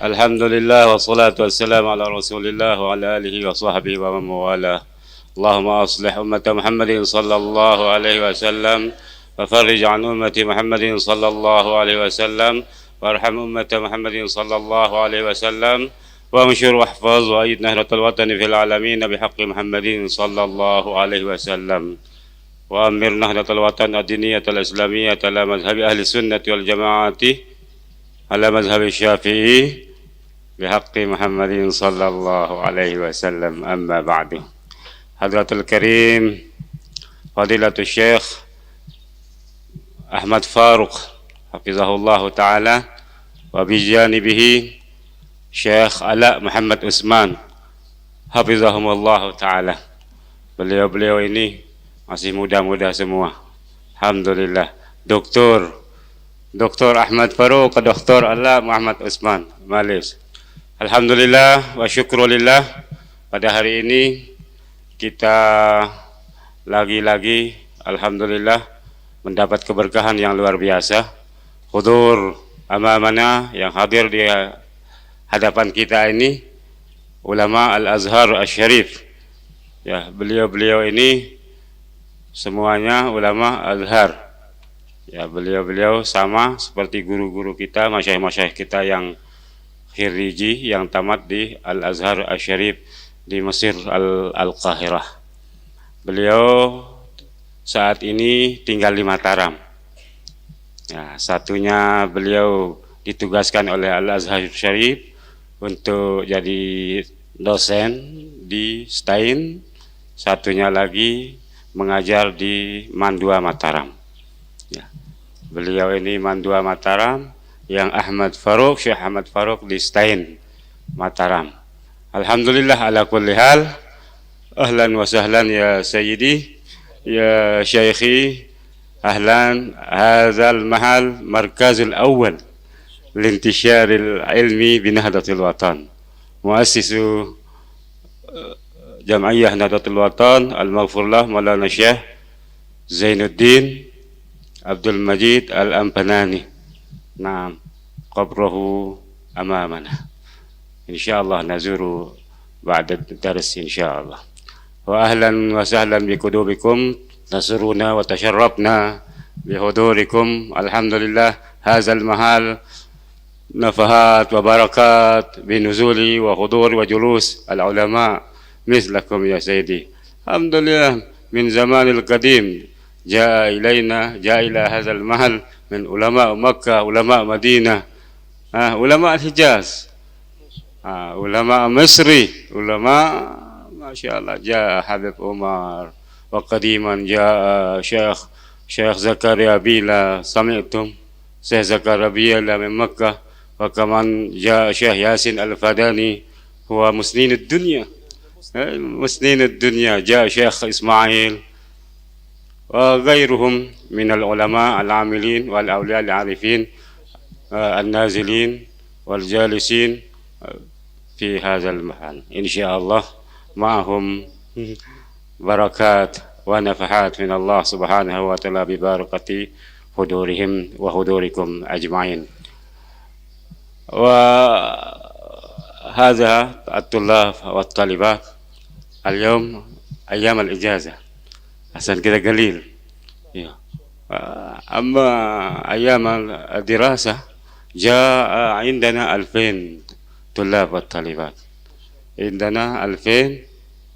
Alhamdulillah wassalatu wassalamu ala Rasulillah wa ala alihi wa sahbihi wa man wala. Allahumma aslih ummata Muhammadin sallallahu alaihi wasallam wa farrij an ummati Muhammadin sallallahu alaihi wasallam warham ummata Muhammadin sallallahu alaihi wasallam wa anshur wahfaz wa aid nahratal watani fil alamin bihaqqi Muhammadin sallallahu alaihi wasallam wa amir nahratal watan ad-diniyatal islamiyyah ala madhhabi ahli sunnati wal jamaati ala madhhabi syafi'i بحق محمد صلى الله عليه وسلم أما بعد حضرة الكريم فضيلة الشيخ أحمد فاروق حفظه الله تعالى وبجانبه Syekh Ala Muhammad Usman hafizahumullah ta'ala. Beliau-beliau ini masih muda-muda semua, alhamdulillah. Doktor Ahmad Farouk, Doktor Ala Muhammad Usman Malis. Alhamdulillah wa syukrulillah, pada hari ini kita lagi-lagi alhamdulillah mendapat keberkahan yang luar biasa. Hudur amamana, yang hadir di hadapan kita ini ulama Al-Azhar Asy-Syarif. Ya, beliau-beliau ini semuanya ulama Azhar. Ya, beliau-beliau sama seperti guru-guru kita, masyayikh-masyayikh kita yang khiriji, yang tamat di Al-Azhar Asy-Syarif di Mesir Al-Qahirah. Beliau saat ini tinggal di Mataram. Ya, satunya beliau ditugaskan oleh Al-Azhar Asy-Syarif untuk jadi dosen di Stein, satunya lagi mengajar di Mandua Mataram. Ya, beliau ini Mandua Mataram, yang Ahmad Farouk, Syekh Ahmad Farouk di Stein Mataram. Alhamdulillah ala kulli hal. Ahlan wa sahlan ya sayyidi, ya syaikhi. Ahlan, hadzal mahal markazul awwal lintisyaril ilmi binahdatil watan. Muassisu Jam'iyah Nahdlatul Watan al-Maghfurlah Maulana Syekh Zainuddin Abdul Majid Al-Ampanani. Naam, qabrahu amamana. Insyaallah nazuru ba'da dars insyaallah. Wa ahlan wa sahlan bi qudubikum, nasuruna wa tasharrafna bi hudurikum. Alhamdulillah, hadzal mahal nafahat wa barakat bi nuzuli wa huduri wa julus al ulama mislakum ya sayyidi. Alhamdulillah, min zamanil qadim jaa ila hadzal mahal من علماء مكة، علماء مدينة، علماء الحجاز، علماء مصري، علماء ما شاء الله. جاء حبيب عمر، وقديما جاء شيخ زكريا بيلا، سمعتم شيخ زكريا بيلا من مكة. وكمان جاء شيخ ياسين الفداني، هو مسنين الدنيا، مسنين الدنيا. جاء شيخ إسماعيل وغيرهم من العلماء العاملين والأولياء العارفين النازلين والجالسين في هذا المحل إن شاء الله، معهم بركات ونفحات من الله سبحانه وتعالى ببركة حضورهم وحضوركم أجمعين. وهذا الطلاب والطالبات اليوم أيام الإجازة عشان كده قليل. أما أيام الدراسة جاء عندنا 2000 طلاب والطالبات، عندنا 2000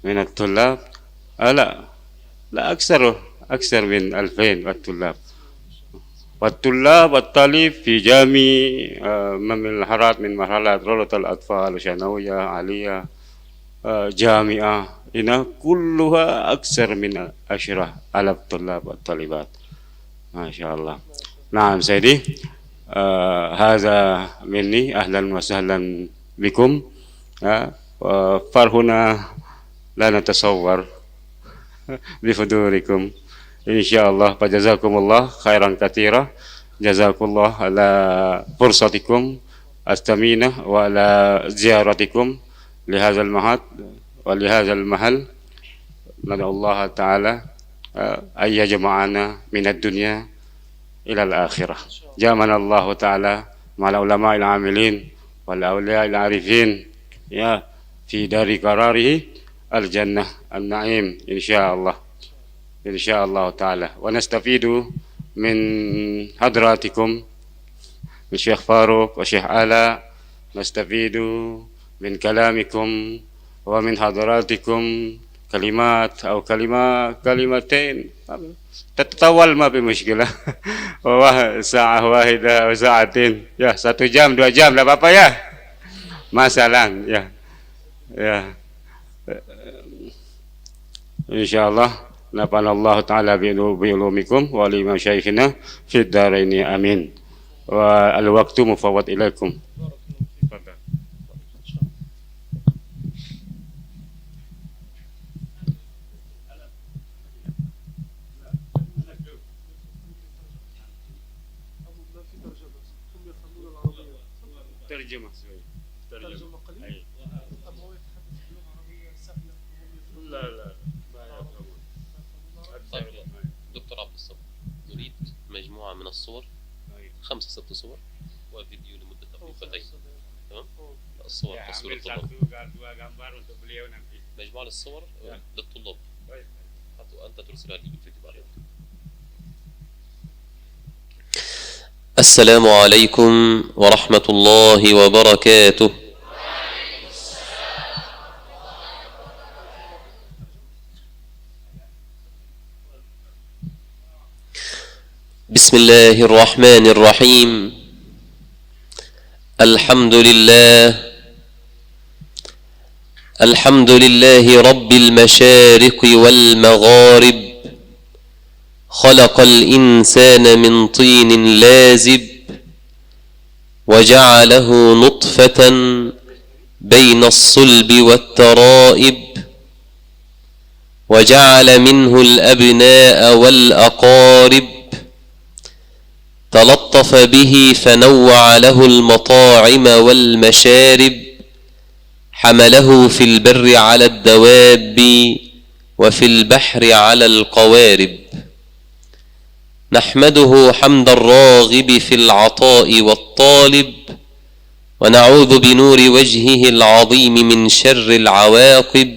من الطلاب، لا أكثر من 2000 الطلاب. والطلاب والطالب في جامع من مرحلة روضة الأطفال وثانوية عالية جامعة، هنا كلها أكثر من 10,000 طلاب والطالبات ما شاء الله. نعم سيدي، هذا مني، أهلا وسهلا بكم. فرحنا لا نتصور بحضوركم إن شاء الله. فجزاكم الله خيرا كثيرا، جزاكم الله على فرصتكم الثمينة وعلى زيارتكم لهذا المعهد ولهذا المحل. ندعو الله تعالى أن يجمعنا من الدنيا إلى الآخرة. جمعنا الله تعالى مع العلماء العاملين والأولياء العارفين يا في دار قراره الجنة النعيم إن شاء الله، إن شاء الله تعالى. ونستفيد من حضراتكم الشيخ فاروق والشيخ آلاء، نستفيد من كلامكم ومن حضراتكم كلمات أو كلمتين تتطول ما في مشكلة. ساعة واحدة أو ساعتين ya 1 jam 2 jam lah Bapak ya, masalah ya insyaallah. Nafanallahu ta'ala bi'ulumikum wa lima syaikhina fid daraini amin. Wa al-waqtu mufawwad ilaikum. ترجمة ترجمة قليل. أبغى يتحدث باللغة العربية سهلة. لا لا ما يفهمون. طيب دكتور عبد الصبر، نريد مجموعة من الصور، 5 6 صور وفيديو لمدة دقيقتين. تمام؟ الصور تصوير الطلاب. مجموعة للصور للطلاب. أنت ترسلها لي بالفيديو بعدين. السلام عليكم ورحمة الله وبركاته. بسم الله الرحمن الرحيم. الحمد لله رب المشارق والمغارب، خلق الإنسان من طين لازب، وجعله نطفة بين الصلب والترائب، وجعل منه الأبناء والأقارب، تلطف به فنوع له المطاعم والمشارب، حمله في البر على الدواب وفي البحر على القوارب. نحمده حمد الراغب في العطاء والطالب، ونعوذ بنور وجهه العظيم من شر العواقب،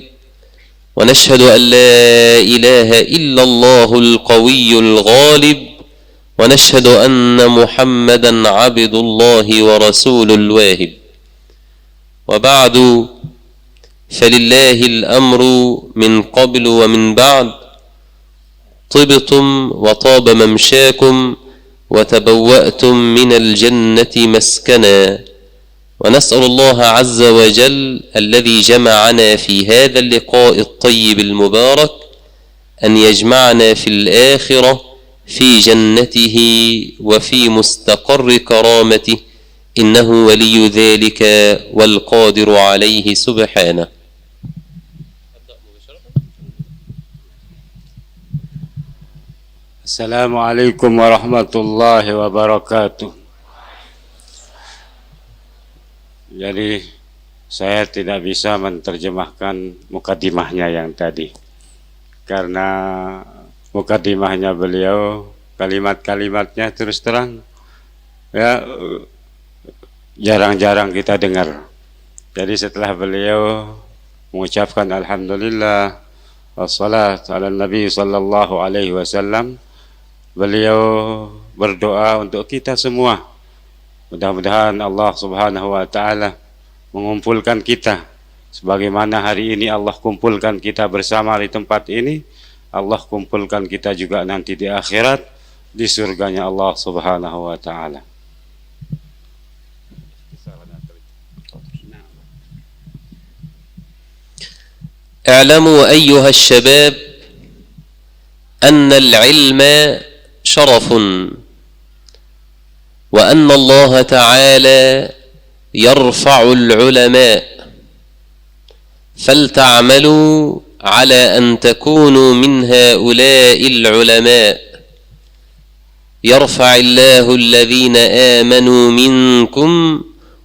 ونشهد أن لا إله إلا الله القوي الغالب، ونشهد أن محمدا عبد الله ورسول الواهب. وبعد، فلله الأمر من قبل ومن بعد، طبتم وطاب ممشاكم وتبوأتم من الجنة مسكنا. ونسأل الله عز وجل الذي جمعنا في هذا اللقاء الطيب المبارك أن يجمعنا في الآخرة في جنته وفي مستقر كرامته، إنه ولي ذلك والقادر عليه سبحانه. Assalamualaikum warahmatullahi wabarakatuh. Jadi saya tidak bisa menerjemahkan mukadimahnya yang tadi, karena mukadimahnya beliau, kalimat-kalimatnya terus terang ya jarang-jarang kita dengar. Jadi setelah beliau mengucapkan alhamdulillah wassalatu ala nabi sallallahu alaihi wasallam, beliau berdoa untuk kita semua. Mudah-mudahan Allah subhanahu wa ta'ala mengumpulkan kita sebagaimana hari ini Allah kumpulkan kita bersama di tempat ini. Allah kumpulkan kita juga nanti di akhirat di surganya Allah subhanahu wa ta'ala. اعلموا أيها الشباب أن العلم شرف، وأن الله تعالى يرفع العلماء، فلتعملوا على أن تكونوا من هؤلاء العلماء. يرفع الله الذين آمنوا منكم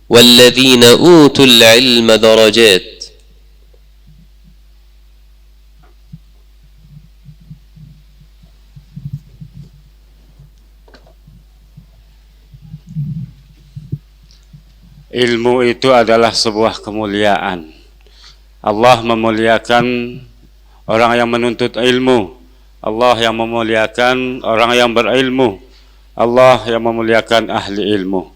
والذين أوتوا العلم درجات. ilmu itu adalah sebuah kemuliaan. Allah memuliakan orang yang menuntut ilmu. Allah yang memuliakan orang yang berilmu. Allah yang memuliakan ahli ilmu.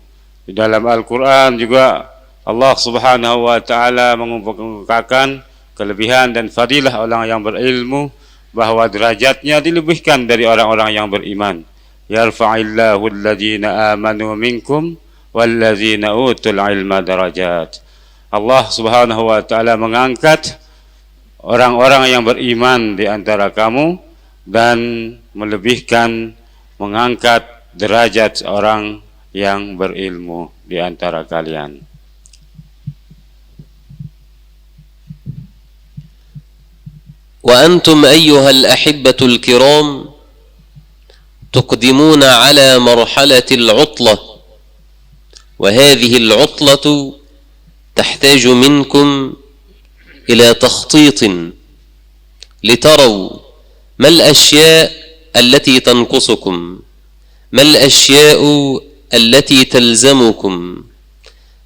Di dalam Al-Quran juga Allah subhanahu wa ta'ala mengungkapkan kelebihan dan fadilah orang yang berilmu, bahwa derajatnya dilebihkan dari orang-orang yang beriman. Yarfa'illahu alladhina amanu minkum walladzina utul ilma darajat. Allah subhanahu wa ta'ala mengangkat orang-orang yang beriman di antara kamu dan melebihkan, mengangkat derajat orang yang berilmu di antara kalian. وأنتم أيها الأحبة الكرام تقدمون على مرحلة العطلة، وهذه العطلة تحتاج منكم إلى تخطيط لتروا ما الأشياء التي تنقصكم، ما الأشياء التي تلزمكم،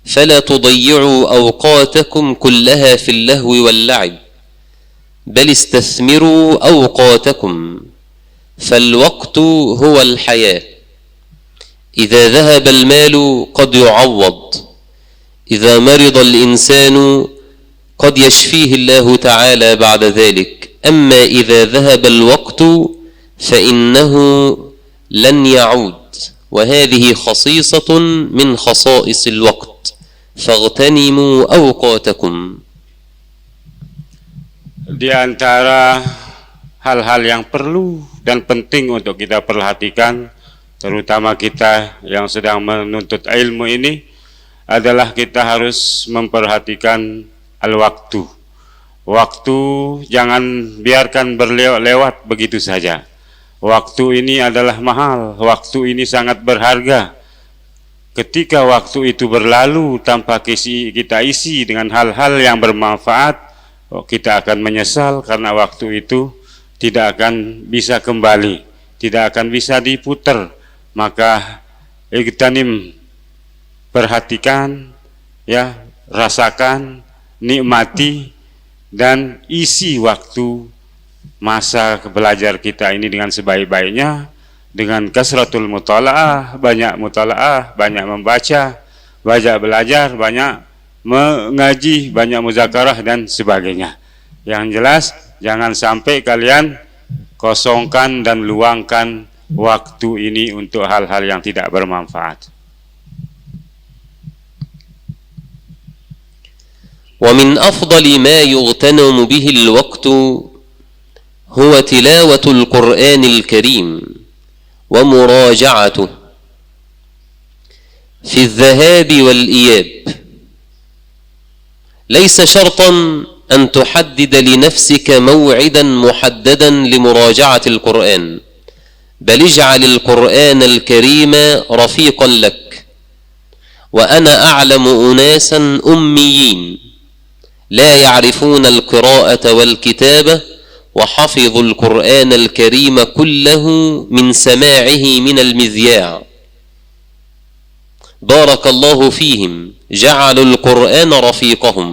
فلا تضيعوا أوقاتكم كلها في اللهو واللعب، بل استثمروا أوقاتكم، فالوقت هو الحياة. إذا ذهب المال قد يعوض، إذا مرض الإنسان قد يشفيه الله تعالى بعد ذلك، أما إذا ذهب الوقت فإنه لن يعود، وهذه خصيصة من خصائص الوقت، فاغتنموا أوقاتكم. Di antara hal-hal yang perlu dan penting untuk kita perhatikan, terutama kita yang sedang menuntut ilmu ini, adalah kita harus memperhatikan al-waktu. Waktu jangan biarkan berlewat begitu saja. Waktu ini adalah mahal, waktu ini sangat berharga. Ketika waktu itu berlalu tanpa kita isi dengan hal-hal yang bermanfaat, kita akan menyesal karena waktu itu tidak akan bisa kembali, tidak akan bisa diputar. Maka igtanim, perhatikan, ya, rasakan, nikmati, dan isi waktu masa belajar kita ini dengan sebaik-baiknya, dengan kasratul mutalaah, banyak mutalaah, banyak membaca, banyak belajar, banyak mengaji, banyak muzakarah dan sebagainya. Yang jelas jangan sampai kalian kosongkan dan luangkan waktu ini untuk hal-hal yang tidak bermanfaat. ومن أفضل ما يغتنم به الوقت هو تلاوة القرآن الكريم ومراجعته في الذهاب والإياب. ليس شرطا أن تحدد لنفسك موعدا محددا لمراجعة القرآن، بل اجعل القرآن الكريم رفيقا لك. وأنا أعلم أناسا أميين لا يعرفون القراءة والكتابة وحفظوا القرآن الكريم كله من سماعه من المذياع، بارك الله فيهم، جعلوا القرآن رفيقهم.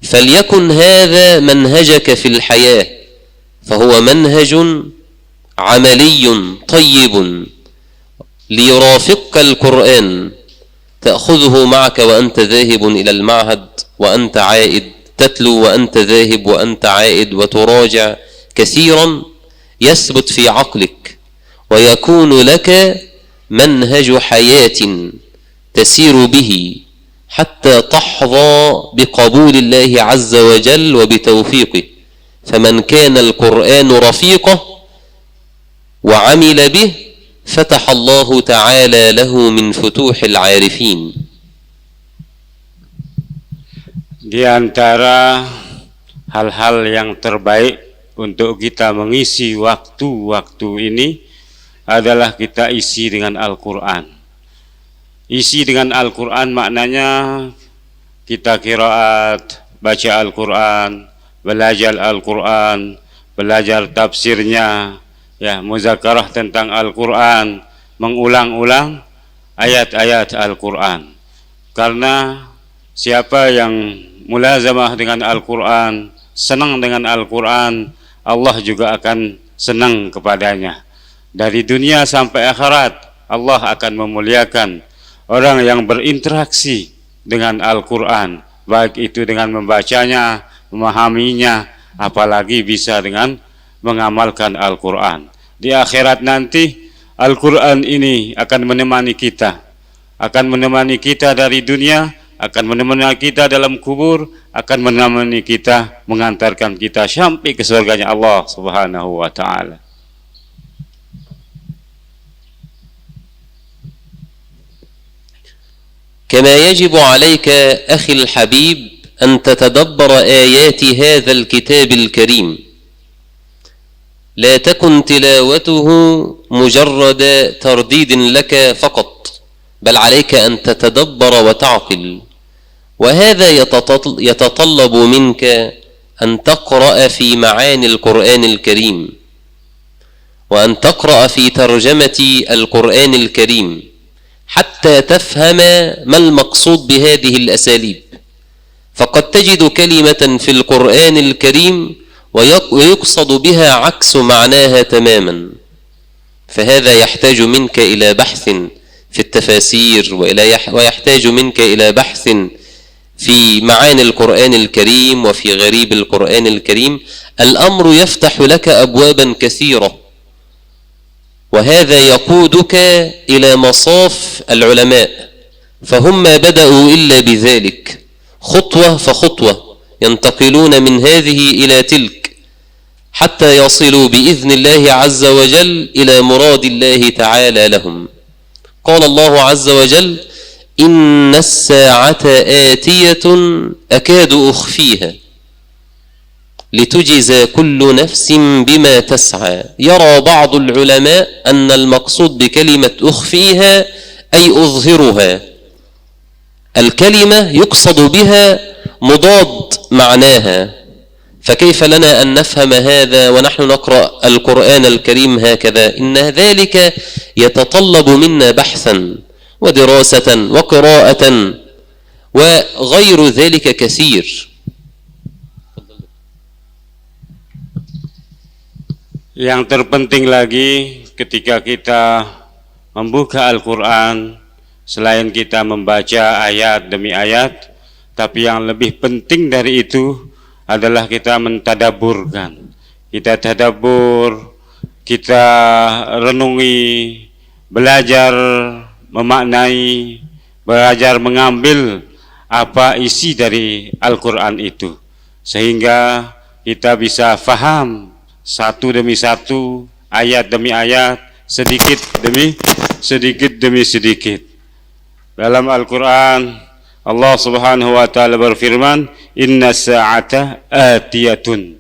فليكن هذا منهجك في الحياة، فهو منهج عملي طيب ليرافقك القرآن، تأخذه معك وأنت ذاهب إلى المعهد، وأنت عائد تتلو، وأنت ذاهب وأنت عائد، وتراجع كثيرا، يثبت في عقلك ويكون لك منهج حياة تسير به حتى تحظى بقبول الله عز وجل وبتوفيقه. فمن كان القرآن رفيقه وعمل به فتح الله تعالى له من فتوح العارفين. Di antara hal-hal yang terbaik untuk kita mengisi waktu-waktu ini adalah kita isi dengan Al-Quran. Isi dengan Al-Quran maknanya kita qiraat, baca Al-Quran, belajar Al-Quran, belajar tafsirnya, ya, muzakarah tentang Al-Quran, mengulang-ulang ayat-ayat Al-Quran. Karena siapa yang mulazamah dengan Al-Quran, senang dengan Al-Quran, Allah juga akan senang kepadanya. Dari dunia sampai akhirat, Allah akan memuliakan orang yang berinteraksi dengan Al-Quran, baik itu dengan membacanya, memahaminya, apalagi bisa dengan mengamalkan Al-Quran. Di akhirat nanti Al-Quran ini akan menemani kita, dari dunia, akan menemani kita dalam kubur, akan menemani kita, mengantarkan kita sampai ke surganya Allah Subhanahu wa ta'ala. كما يجب عليك أخي الحبيب أن تتدبر آيات هذا الكتاب الكريم، لا تكن تلاوته مجرد ترديد لك فقط، بل عليك أن تتدبر وتعقل. وهذا يتطلب منك أن تقرأ في معاني القرآن الكريم، وأن تقرأ في ترجمة القرآن الكريم حتى تفهم ما المقصود بهذه الأساليب. فقد تجد كلمة في القرآن الكريم ويقصد بها عكس معناها تماما، فهذا يحتاج منك إلى بحث في التفاسير، ويحتاج منك إلى بحث في معاني القرآن الكريم وفي غريب القرآن الكريم. الأمر يفتح لك أبوابا كثيرة، وهذا يقودك إلى مصاف العلماء، فهم ما بدأوا إلا بذلك، خطوة فخطوة ينتقلون من هذه إلى تلك حتى يصلوا بإذن الله عز وجل إلى مراد الله تعالى لهم. قال الله عز وجل: إن الساعة آتية أكاد أخفيها لتجزى كل نفس بما تسعى. يرى بعض العلماء أن المقصود بكلمة أخفيها أي أظهرها، الكلمة يقصد بها مضاد معناها، فكيف لنا أن نفهم هذا ونحن نقرأ القرآن الكريم هكذا؟ إن ذلك يتطلب منا بحثا ودراسة وقراءة وغير ذلك كثير. Yang terpenting lagi ketika kita membuka Al-Quran, selain kita membaca ayat demi ayat, tapi yang lebih penting dari itu adalah kita mentadaburkan. Kita tadabur, kita renungi, belajar memaknai, belajar mengambil apa isi dari Al-Quran itu, sehingga kita bisa faham satu demi satu, ayat demi ayat, sedikit demi sedikit. Dalam Al-Quran Allah Subhanahu wa ta'ala berfirman, inna sa'ata atiyatun,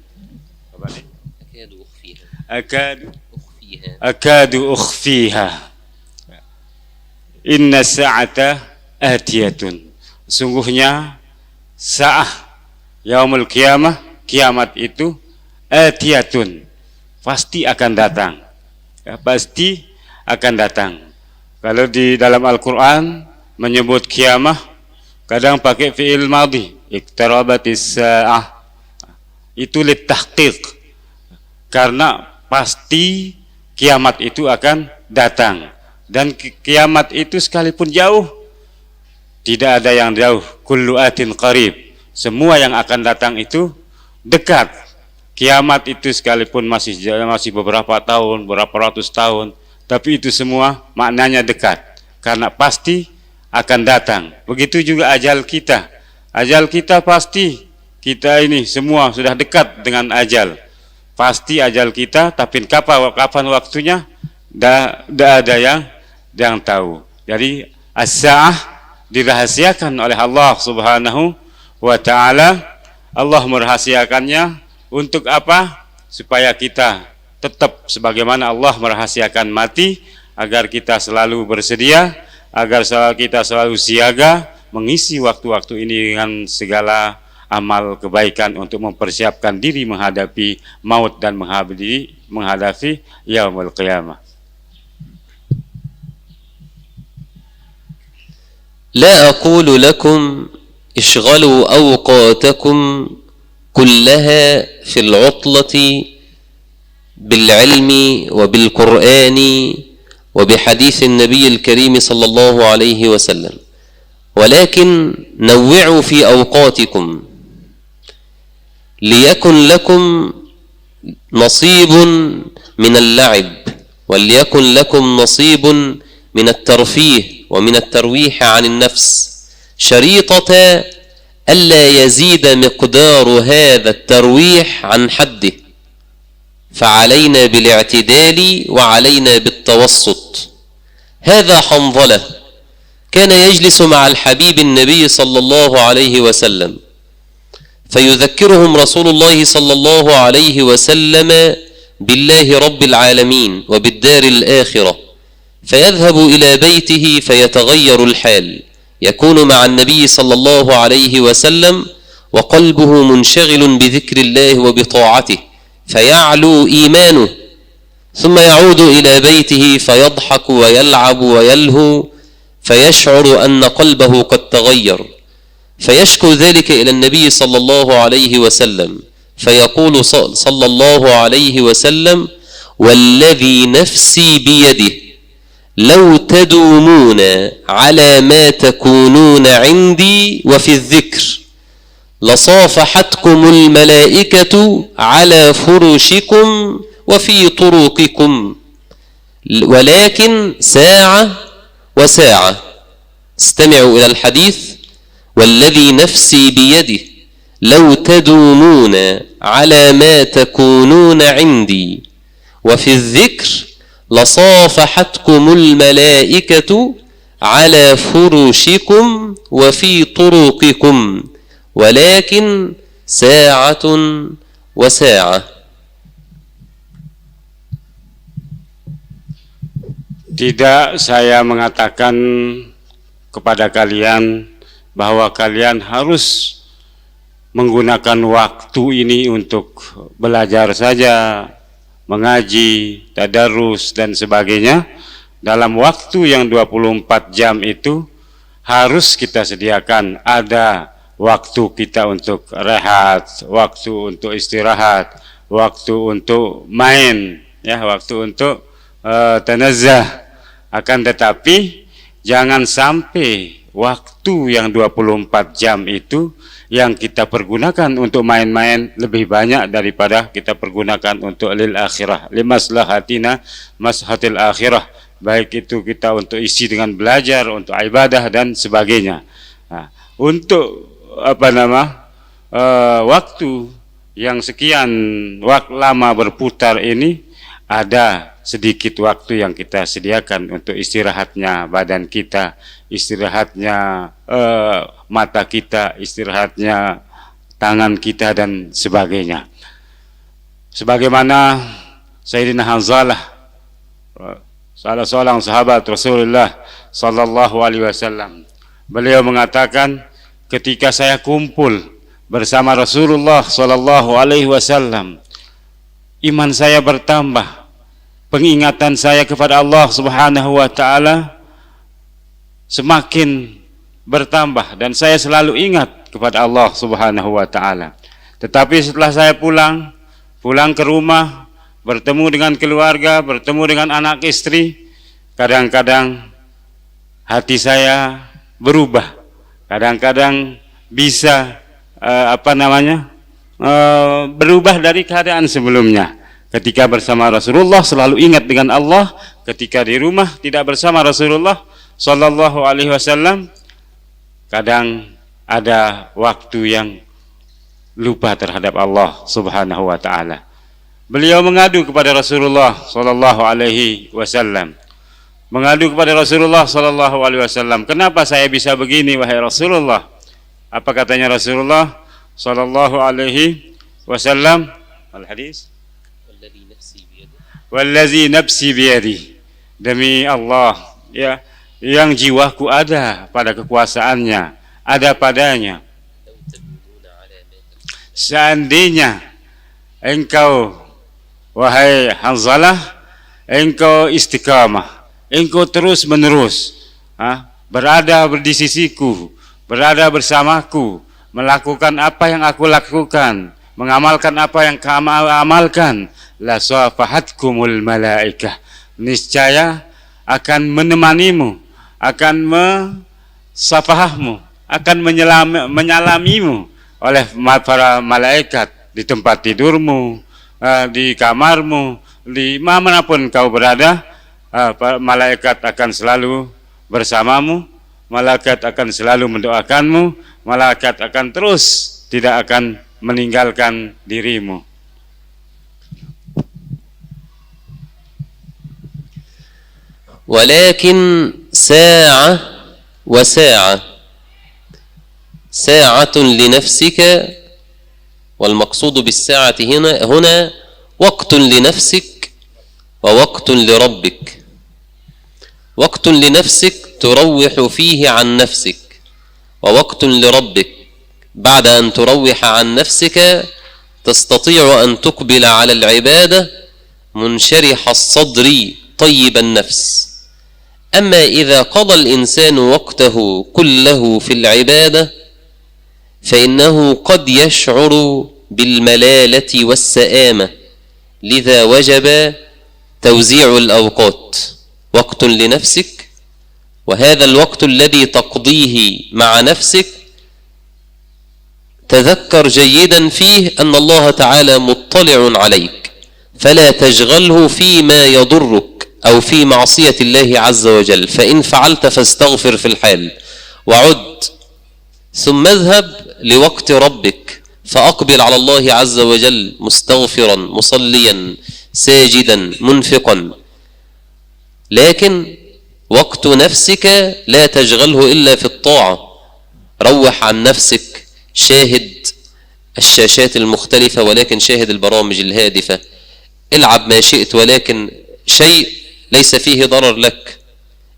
akadu ukhfiha, inna sa'ata atiyatun, sungguhnya sa'ah yaumul qiyamah, kiamat itu atiyatun, pasti akan datang, ya, pasti akan datang. Kalau di dalam Al-Quran menyebut kiamah kadang pakai fi'il madhi, iqtarabatis sa'ah, itu litahqiq, karena pasti kiamat itu akan datang. Dan kiamat itu sekalipun jauh, tidak ada yang jauh, kullu atin qarib, semua yang akan datang itu dekat. Kiamat itu sekalipun masih beberapa tahun, beberapa ratus tahun, tapi itu semua maknanya dekat, karena pasti akan datang. Begitu juga ajal kita. Ajal kita pasti, kita ini semua sudah dekat dengan ajal. Pasti ajal kita, tapi kapan waktunya, tidak ada yang tahu. Jadi as-sa'ah dirahasiakan oleh Allah Subhanahu wa ta'ala. Allah merahasiakannya untuk apa? Supaya kita tetap sebagaimana Allah merahasiakan mati, agar kita selalu bersedia, agar kita selalu siaga, mengisi waktu-waktu ini dengan segala amal kebaikan untuk mempersiapkan diri menghadapi maut dan menghadapi yaumul qiyamah. لا أقول لكم اشغلوا أوقاتكم كلها في العطلة بالعلم وبالقرآن وبحديث النبي الكريم صلى الله عليه وسلم، ولكن نوعوا في أوقاتكم ليكن لكم نصيب من اللعب، وليكن لكم نصيب من الترفيه ومن الترويح عن النفس، شريطة ألا يزيد مقدار هذا الترويح عن حده، فعلينا بالاعتدال وعلينا بالتوسط. هذا حنظلة كان يجلس مع الحبيب النبي صلى الله عليه وسلم، فيذكرهم رسول الله صلى الله عليه وسلم بالله رب العالمين وبالدار الآخرة، فيذهب إلى بيته فيتغير الحال، يكون مع النبي صلى الله عليه وسلم وقلبه منشغل بذكر الله وبطاعته، فيعلو إيمانه، ثم يعود إلى بيته فيضحك ويلعب ويلهو، فيشعر أن قلبه قد تغير، فيشكو ذلك إلى النبي صلى الله عليه وسلم، فيقول صلى الله عليه وسلم: والذي نفسي بيده لو تدومون على ما تكونون عندي وفي الذكر لصافحتكم الملائكة على فرشكم وفي طرقكم، ولكن ساعة وساعة. استمعوا إلى الحديث: والذي نفسي بيده لو تدومون على ما تكونون عندي وفي الذكر لصافحتكم الملائكة على فرشكم وفي طرقكم، ولكن ساعة وساعة. Tidak saya mengatakan kepada kalian bahwa kalian harus menggunakan waktu ini untuk belajar saja, mengaji, tadarus dan sebagainya. Dalam waktu yang 24 jam itu harus kita sediakan ada waktu kita untuk rehat, waktu untuk istirahat, waktu untuk main, ya, waktu untuk tanazzah. Akan tetapi jangan sampai waktu yang 24 jam itu yang kita pergunakan untuk main-main lebih banyak daripada kita pergunakan untuk lil akhirah, limaslahatina mashatil akhirah, baik itu kita untuk isi dengan belajar, untuk ibadah dan sebagainya. Nah, untuk waktu yang sekian lama berputar ini, ada sedikit waktu yang kita sediakan untuk istirahatnya badan kita, istirahatnya mata kita, istirahatnya tangan kita dan sebagainya. Sebagaimana Sayyidina Hanzalah, salah seorang sahabat Rasulullah sallallahu alaihi wasallam, beliau mengatakan, ketika saya kumpul bersama Rasulullah sallallahu alaihi wasallam, iman saya bertambah, pengingatan saya kepada Allah Subhanahu wa taala semakin bertambah, dan saya selalu ingat kepada Allah Subhanahu wa taala. Tetapi setelah saya pulang ke rumah, bertemu dengan keluarga, bertemu dengan anak istri, kadang-kadang hati saya berubah, kadang-kadang bisa berubah dari keadaan sebelumnya. Ketika bersama Rasulullah selalu ingat dengan Allah, ketika di rumah tidak bersama Rasulullah sallallahu alaihi wasallam, kadang ada waktu yang lupa terhadap Allah Subhanahu wa taala. Beliau mengadu kepada Rasulullah sallallahu alaihi wasallam. Mengadu kepada Rasulullah sallallahu alaihi wasallam, "Kenapa saya bisa begini wahai Rasulullah?" Apa katanya Rasulullah sallallahu alaihi wasallam? Al-hadis, wallazi nafsi biyadi, demi Allah, ya, yang jiwaku ada pada kekuasaannya, ada padanya. Seandainya engkau wahai Hanzalah, engkau istiqamah, engkau terus menerus berada di sisiku, berada bersamaku, melakukan apa yang aku lakukan, mengamalkan apa yang kamu amalkan, la safahatkumul malaikah, niscaya akan menemanimu, akan safahmu, akan menyalamimu oleh para malaikat di tempat tidurmu, di kamarmu, di manapun kau berada. Malaikat akan selalu bersamamu, malaikat akan selalu mendoakanmu, malaikat akan terus tidak akan meninggalkan dirimu. ولكن ساعة وساعة، ساعة لنفسك، والمقصود بالساعة هنا وقت لنفسك ووقت لربك. وقت لنفسك تروح فيه عن نفسك، ووقت لربك بعد أن تروح عن نفسك تستطيع أن تقبل على العبادة منشرح الصدر طيب النفس. أما إذا قضى الإنسان وقته كله في العبادة فإنه قد يشعر بالملالة والسآمة، لذا وجب توزيع الأوقات، وقت لنفسك، وهذا الوقت الذي تقضيه مع نفسك تذكر جيدا فيه أن الله تعالى مطلع عليك، فلا تشغله فيما يضرك أو في معصية الله عز وجل، فإن فعلت فاستغفر في الحال وعد، ثم اذهب لوقت ربك فأقبل على الله عز وجل مستغفرا مصليا ساجدا منفقا. لكن وقت نفسك لا تشغله إلا في الطاعة، روح عن نفسك، شاهد الشاشات المختلفة ولكن شاهد البرامج الهادفة، العب ما شئت ولكن شيء ليس فيه ضرر لك،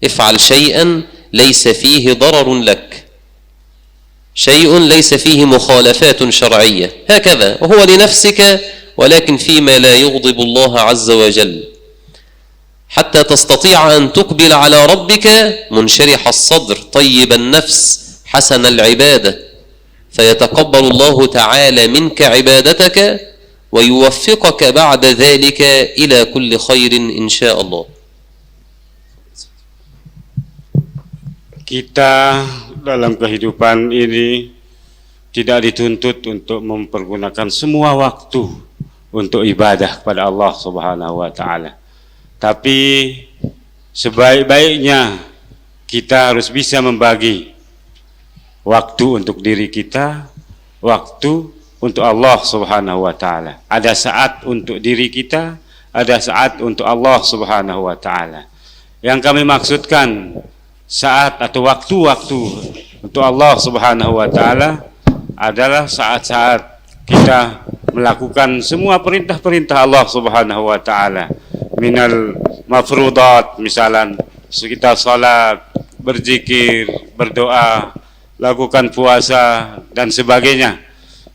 افعل شيئا ليس فيه ضرر لك، شيء ليس فيه مخالفات شرعية، هكذا، وهو لنفسك ولكن فيما لا يغضب الله عز وجل، حتى تستطيع أن تقبل على ربك منشرح الصدر طيب النفس حسن العبادة، فيتقبل الله تعالى منك عبادتك ويوفقك بعد ذلك إلى كل خير إن شاء الله. Kita dalam kehidupan ini tidak dituntut untuk mempergunakan semua waktu untuk ibadah kepada Allah Subhanahu wa taala. Tapi sebaik-baiknya kita harus bisa membagi waktu untuk diri kita, waktu untuk Allah Subhanahu wa taala. Ada saat untuk diri kita, ada saat untuk Allah Subhanahu wa taala. Yang kami maksudkan saat atau waktu-waktu untuk Allah Subhanahu wa taala adalah saat-saat kita melakukan semua perintah-perintah Allah Subhanahu wa taala. Minal mafrudat, misalan kita salat, berzikir, berdoa, lakukan puasa dan sebagainya.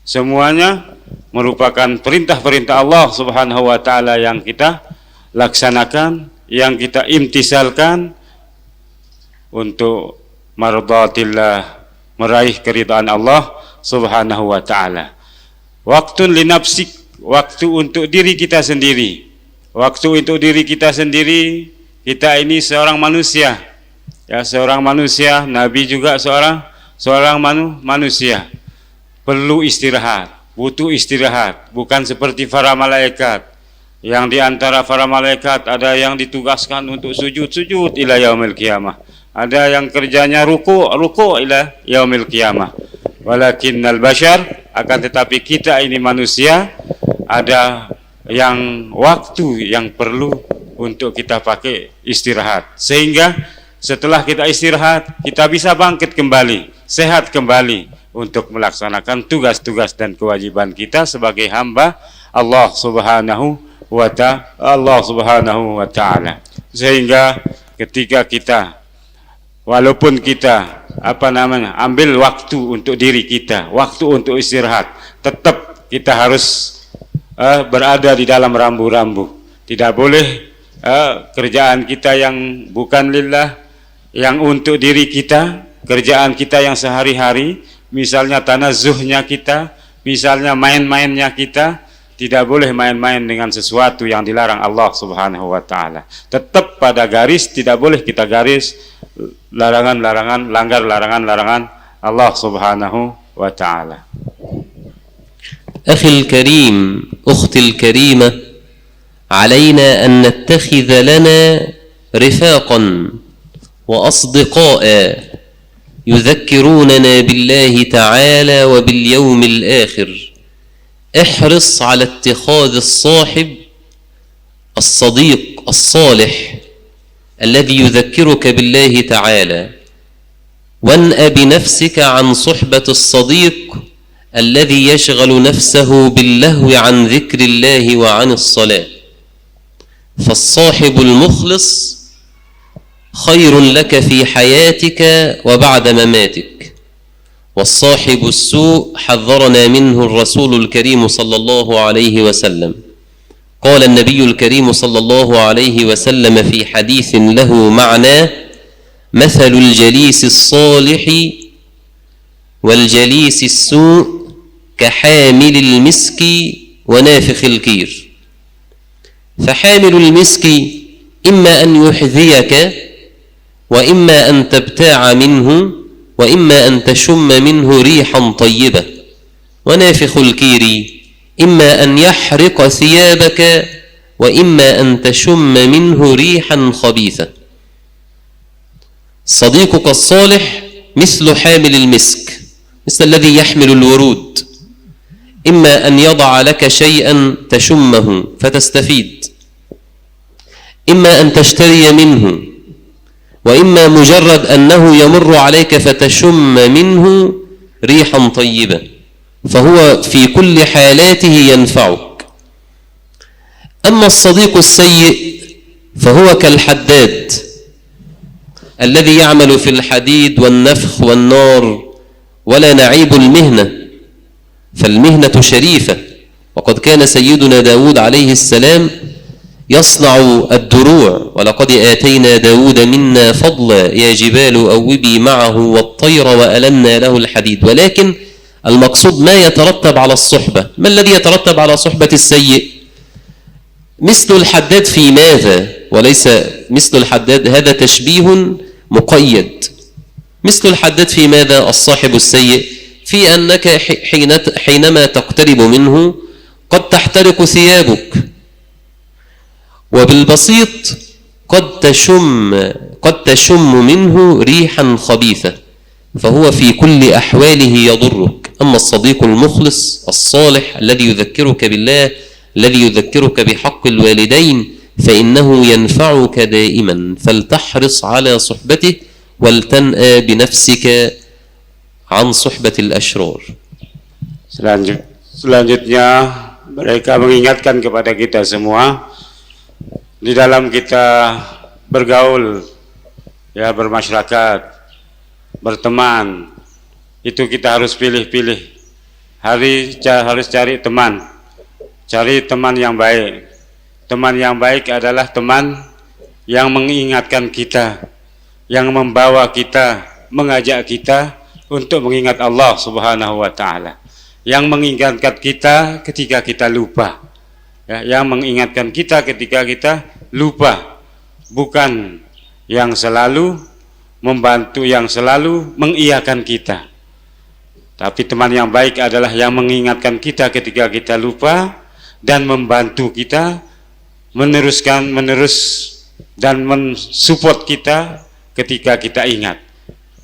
Semuanya merupakan perintah-perintah Allah Subhanahu wa taala yang kita laksanakan, yang kita imtisalkan untuk mardatillah, meraih keridhaan Allah Subhanahu wa taala. Waktu li nafsik, waktu untuk diri kita sendiri. Waktu untuk diri kita sendiri, kita ini seorang manusia. Ya, seorang manusia, Nabi juga seorang manusia. Perlu istirahat, butuh istirahat, bukan seperti para malaikat. Yang di antara para malaikat ada yang ditugaskan untuk sujud ila yaumil qiyamah. Ada yang kerjanya ruku ila yaumil qiyamah. Walakinnal bashar, akan tetapi kita ini manusia, ada yang waktu yang perlu untuk kita pakai istirahat. Sehingga setelah kita istirahat, kita bisa bangkit kembali, sehat kembali untuk melaksanakan tugas-tugas dan kewajiban kita sebagai hamba Allah Subhanahu wa taala. Sehingga ketika kita, walaupun kita ambil waktu untuk diri kita, waktu untuk istirahat, tetap kita harus berada di dalam rambu-rambu. Tidak boleh kerjaan kita yang bukan lillah, yang untuk diri kita, kerjaan kita yang sehari-hari, misalnya tanazuhnya kita, misalnya main-mainnya kita, tidak boleh main-main dengan sesuatu yang dilarang Allah Subhanahu wa taala. Tetap pada garis, tidak boleh kita garis larangan-larangan, langgar larangan-larangan Allah Subhanahu wa taala. أخي الكريم، أختي الكريمة، علينا أن نتخذ لنا رفاقا وأصدقاء يذكروننا بالله تعالى وباليوم الآخر. احرص على اتخاذ الصاحب الصديق الصالح الذي يذكرك بالله تعالى، وانأ بنفسك عن صحبة الصديق الذي يشغل نفسه باللهو عن ذكر الله وعن الصلاة. فالصاحب المخلص خير لك في حياتك وبعد مماتك، والصاحب السوء حذرنا منه الرسول الكريم صلى الله عليه وسلم. قال النبي الكريم صلى الله عليه وسلم في حديث له معناه: مثل الجليس الصالح والجليس السوء كحامل المسك ونافخ الكير. فحامل المسك إما أن يحذيك، وإما أن تبتاع منه، وإما أن تشم منه ريحا طيبة. ونافخ الكير إما أن يحرق ثيابك، وإما أن تشم منه ريحا خبيثة. صديقك الصالح مثل حامل المسك، مثل الذي يحمل الورود، إما أن يضع لك شيئا تشمه فتستفيد، إما أن تشتري منه، وإما مجرد أنه يمر عليك فتشم منه ريحا طيبة، فهو في كل حالاته ينفعك. أما الصديق السيء فهو كالحداد الذي يعمل في الحديد والنفخ والنار ولا نعيب المهنة، فالمهنة شريفة. وقد كان سيدنا داود عليه السلام يصنع الدروع: ولقد آتينا داود منا فضلا يا جبال أوبي معه والطير وألنا له الحديد. ولكن المقصود ما يترتب على الصحبة. ما الذي يترتب على صحبة السيء؟ مثل الحداد في ماذا؟ وليس مثل الحداد، هذا تشبيه مقيد. مثل الحداد في ماذا؟ الصاحب السيء في أنك حينما تقترب منه قد تحترق ثيابك، وبالبسيط قد تشم منه ريحا خبيثة، فهو في كل أحواله يضرك. أما الصديق المخلص الصالح الذي يذكرك بالله، الذي يذكرك بحق الوالدين، فإنه ينفعك دائما، فلتحرص على صحبته ولتنأى بنفسك عن صحبة الأشرار. Selanjutnya mereka mengingatkan kepada kita semua, di dalam kita bergaul, ya, bermasyarakat, berteman, itu kita harus pilih-pilih. Harus cari teman yang baik. Teman yang baik adalah teman yang mengingatkan kita, yang membawa kita, mengajak kita untuk mengingat Allah Subhanahu wa taala, yang mengingatkan kita ketika kita lupa, ya, yang mengingatkan kita ketika kita lupa, bukan yang selalu membantu, yang selalu mengiyakan kita. Tapi teman yang baik adalah yang mengingatkan kita ketika kita lupa dan membantu kita menerus dan mensupport kita ketika kita ingat,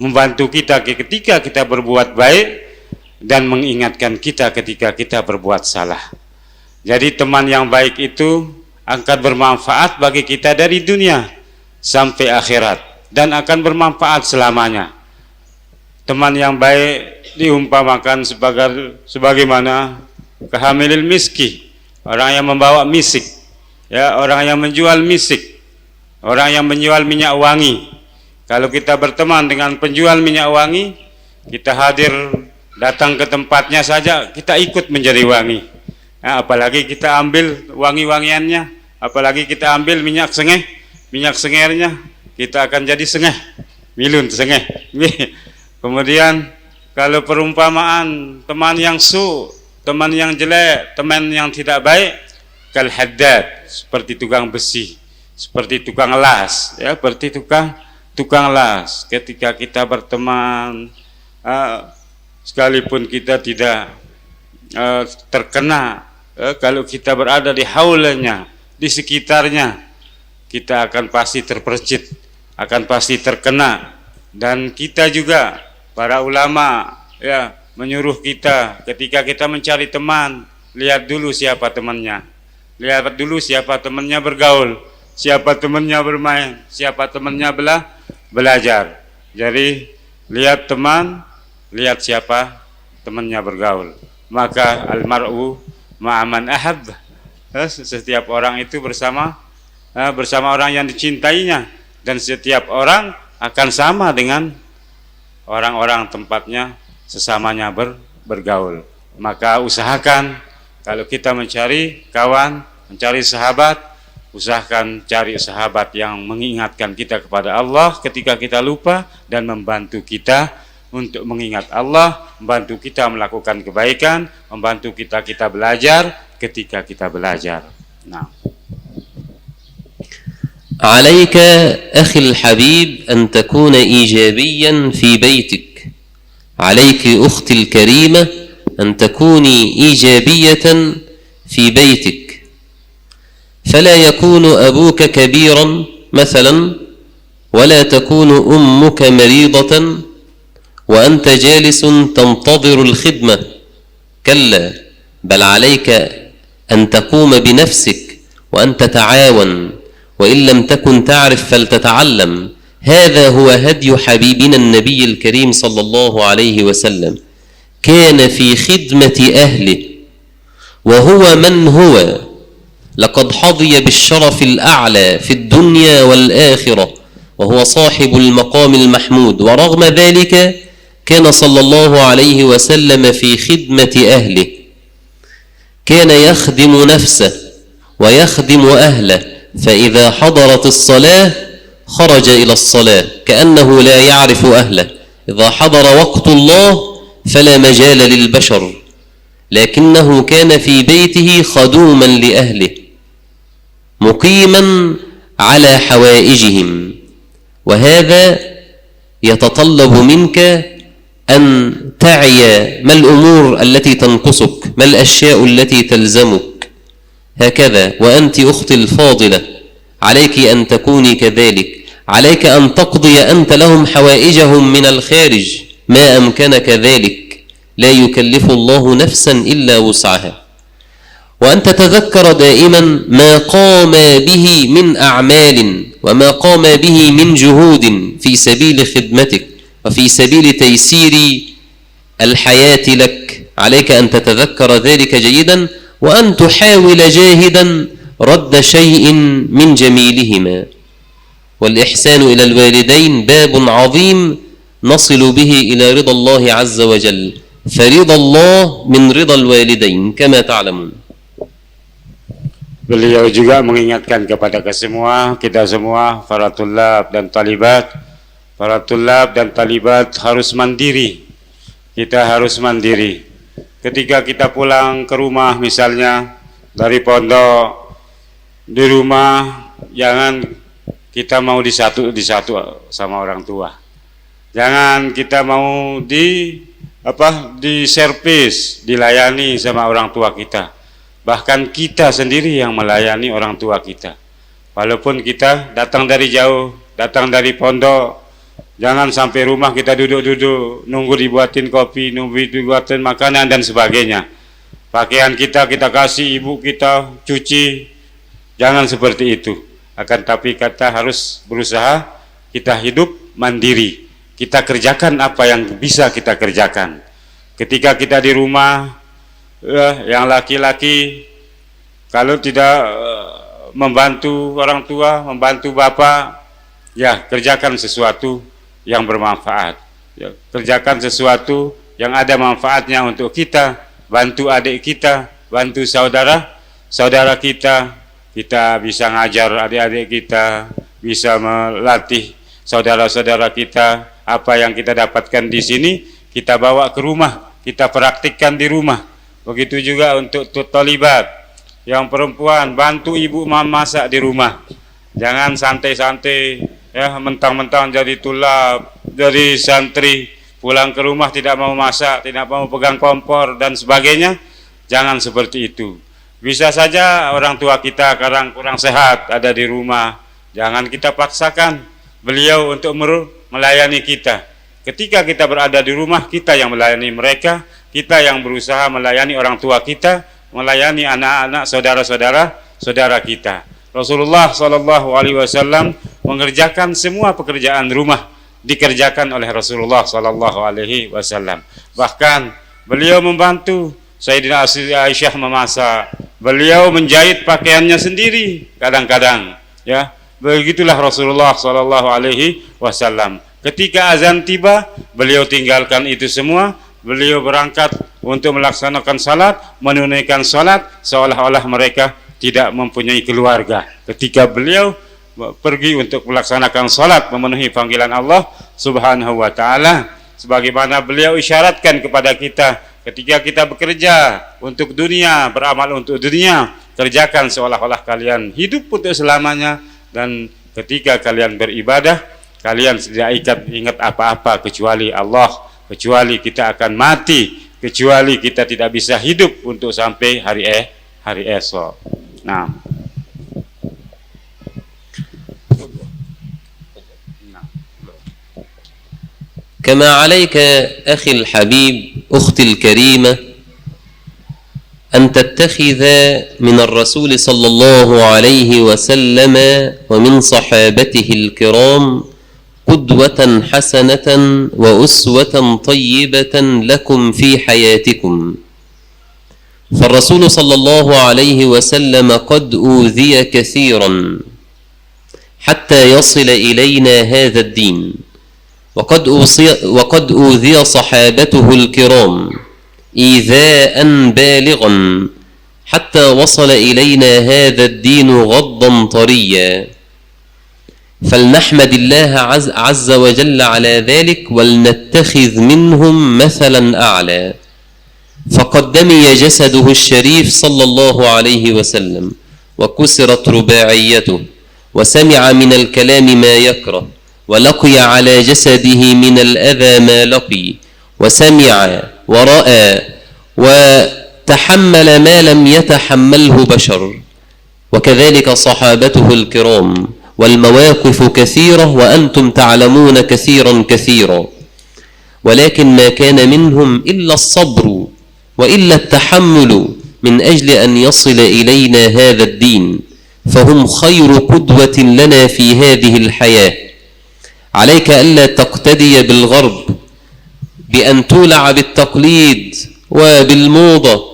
membantu kita ketika kita berbuat baik dan mengingatkan kita ketika kita berbuat salah. Jadi teman yang baik itu akan bermanfaat bagi kita dari dunia sampai akhirat dan akan bermanfaat selamanya. Teman yang baik diumpamakan sebagaimana kehamilil miski, orang yang membawa misik, ya, orang yang menjual misik, orang yang menjual minyak wangi. Kalau kita berteman dengan penjual minyak wangi, kita hadir, datang ke tempatnya saja kita ikut menjadi wangi. Nah, apalagi kita ambil wangi-wangiannya, apalagi kita ambil minyak sengernya, kita akan jadi sengeh. milun sengeh. Kemudian kalau perumpamaan teman yang teman yang jelek, teman yang tidak baik, kal haddad, seperti tukang besi, seperti tukang las, ya, seperti tukang las. Ketika kita berteman, sekalipun kita tidak terkena, kalau kita berada di haulanya, di sekitarnya, kita akan pasti terpercit, akan pasti terkena. Dan kita juga, para ulama, ya, menyuruh kita ketika kita mencari teman, lihat dulu siapa temannya, lihat dulu siapa temannya bergaul, siapa temannya bermain, siapa temannya belajar. Jadi lihat teman, lihat siapa temannya bergaul. Maka almar'u ma'aman ahab, setiap orang itu bersama orang yang dicintainya, dan setiap orang akan sama dengan orang-orang tempatnya, sesamanya bergaul. Maka usahakan kalau kita mencari kawan, mencari sahabat, usahakan cari sahabat yang mengingatkan kita kepada Allah ketika kita lupa, dan membantu kita untuk mengingat Allah, membantu kita melakukan kebaikan, membantu kita belajar ketika kita belajar. Nah. عليك أخي الحبيب أن تكون إيجابيا في بيتك. عليك أختي الكريمة أن تكوني إيجابية في بيتك، فلا يكون أبوك كبيرا مثلا، ولا تكون أمك مريضة وأنت جالس تنتظر الخدمة. كلا، بل عليك أن تقوم بنفسك وأن تتعاون، وإن لم تكن تعرف فلتتعلم. هذا هو هدي حبيبنا النبي الكريم صلى الله عليه وسلم، كان في خدمة أهله، وهو من هو، لقد حظي بالشرف الأعلى في الدنيا والآخرة، وهو صاحب المقام المحمود. ورغم ذلك كان صلى الله عليه وسلم في خدمة أهله، كان يخدم نفسه ويخدم أهله، فإذا حضرت الصلاة خرج إلى الصلاة كأنه لا يعرف أهله. إذا حضر وقت الله فلا مجال للبشر، لكنه كان في بيته خدوما لأهله، مقيما على حوائجهم. وهذا يتطلب منك أن تعي ما الأمور التي تنقصك، ما الأشياء التي تلزمك. هكذا وأنت أختي الفاضلة عليك أن تكوني كذلك، عليك أن تقضي أنت لهم حوائجهم من الخارج ما أمكنك ذلك، لا يكلف الله نفسا إلا وسعها. وأن تتذكر دائما ما قام به من أعمال وما قام به من جهود في سبيل خدمتك وفي سبيل تيسير الحياة لك. عليك أن تتذكر ذلك جيدا، وأن تحاول جاهدا رد شيء من جميلهما. والإحسان إلى الوالدين باب عظيم نصل به إلى رضا الله عز وجل، فرضا الله من رضا الوالدين كما تعلمون. Beliau juga mengingatkan kepada kita semua, para tulab dan talibat harus mandiri. Kita harus mandiri. Ketika kita pulang ke rumah, misalnya dari pondok, di rumah, jangan kita mau disatu sama orang tua. Jangan kita mau diservis, dilayani sama orang tua kita. Bahkan kita sendiri yang melayani orang tua kita. Walaupun kita datang dari jauh, datang dari pondok, jangan sampai rumah kita duduk-duduk, nunggu dibuatin kopi, nunggu dibuatin makanan dan sebagainya. Pakaian kita kasih ibu kita cuci, jangan seperti itu. Akan tapi kita harus berusaha, kita hidup mandiri. Kita kerjakan apa yang bisa kita kerjakan. Ketika kita di rumah, yang laki-laki kalau tidak membantu orang tua, membantu bapak, ya kerjakan sesuatu yang bermanfaat, ya, kerjakan sesuatu yang ada manfaatnya untuk kita, bantu adik kita, bantu saudara kita bisa ngajar adik-adik kita, bisa melatih saudara-saudara kita, apa yang kita dapatkan di sini kita bawa ke rumah, kita praktikkan di rumah. Begitu juga untuk thalibat yang perempuan, bantu ibu memasak di rumah. Jangan santai-santai ya, mentang-mentang jadi tulab, jadi santri, pulang ke rumah tidak mau masak, tidak mau pegang kompor dan sebagainya. Jangan seperti itu. Bisa saja orang tua kita kadang kurang sehat ada di rumah, jangan kita paksakan beliau untuk melayani kita. Ketika kita berada di rumah, kita yang melayani mereka, kita yang berusaha melayani orang tua kita, melayani anak-anak saudara kita. Rasulullah SAW mengerjakan semua pekerjaan rumah dikerjakan oleh Rasulullah SAW. Bahkan beliau membantu Sayyidina Aisyah memasak, beliau menjahit pakaiannya sendiri kadang-kadang, ya. Begitulah Rasulullah SAW. Ketika azan tiba, beliau tinggalkan itu semua, beliau berangkat untuk melaksanakan salat, menunaikan salat seolah-olah mereka tidak mempunyai keluarga. Ketika beliau pergi untuk melaksanakan salat, memenuhi panggilan Allah Subhanahu wa taala, sebagaimana beliau isyaratkan kepada kita, ketika kita bekerja untuk dunia, beramal untuk dunia, kerjakan seolah-olah kalian hidup untuk selamanya, dan ketika kalian beribadah, kalian tidak ingat apa-apa kecuali Allah, kecuali kita akan mati, kecuali kita tidak bisa hidup untuk sampai hari esok. Nah, كما عليك أخي الحبيب أختي الكريمة أن تتخذ من الرسول صلى الله عليه وسلم ومن صحابته الكرام قدوة حسنة وأسوة طيبة لكم في حياتكم. فالرسول صلى الله عليه وسلم قد أوذي كثيرا حتى يصل إلينا هذا الدين، وقد أوذي صحابته الكرام إيذاء بالغا حتى وصل إلينا هذا الدين غضا طريا. فلنحمد الله عز وجل على ذلك، ولنتخذ منهم مثلا أعلى. فقد دمي جسده الشريف صلى الله عليه وسلم، وكسرت رباعيته، وسمع من الكلام ما يكره، ولقي على جسده من الأذى ما لقي، وسمع ورأى وتحمل ما لم يتحمله بشر، وكذلك صحابته الكرام. والمواقف كثيرة وأنتم تعلمون كثيرا، ولكن ما كان منهم إلا الصبر وإلا التحمل من أجل أن يصل إلينا هذا الدين، فهم خير قدوة لنا في هذه الحياة. عليك ألا تقتدي بالغرب بأن تولع بالتقليد وبالموضة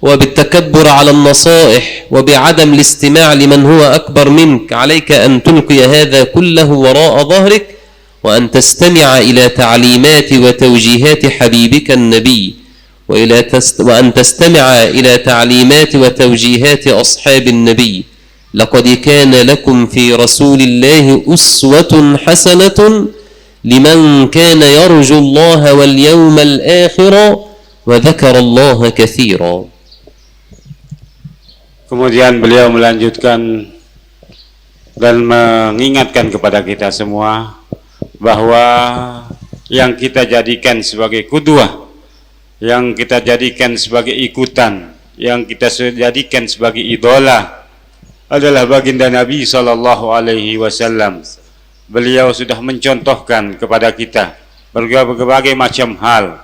وبالتكبر على النصائح وبعدم الاستماع لمن هو أكبر منك. عليك أن تلقي هذا كله وراء ظهرك، وأن تستمع إلى تعليمات وتوجيهات حبيبك النبي، وأن تستمع إلى تعليمات وتوجيهات أصحاب النبي. لقد كان لكم في رسول الله أسوة حسنة لمن كان يرجو الله واليوم الآخر وذكر الله كثيرا. Kemudian beliau melanjutkan dan mengingatkan kepada kita semua bahwa yang kita jadikan sebagai qudwah, yang kita jadikan sebagai ikutan, yang kita jadikan sebagai idola adalah baginda Nabi SAW. Beliau sudah mencontohkan kepada kita berbagai macam hal.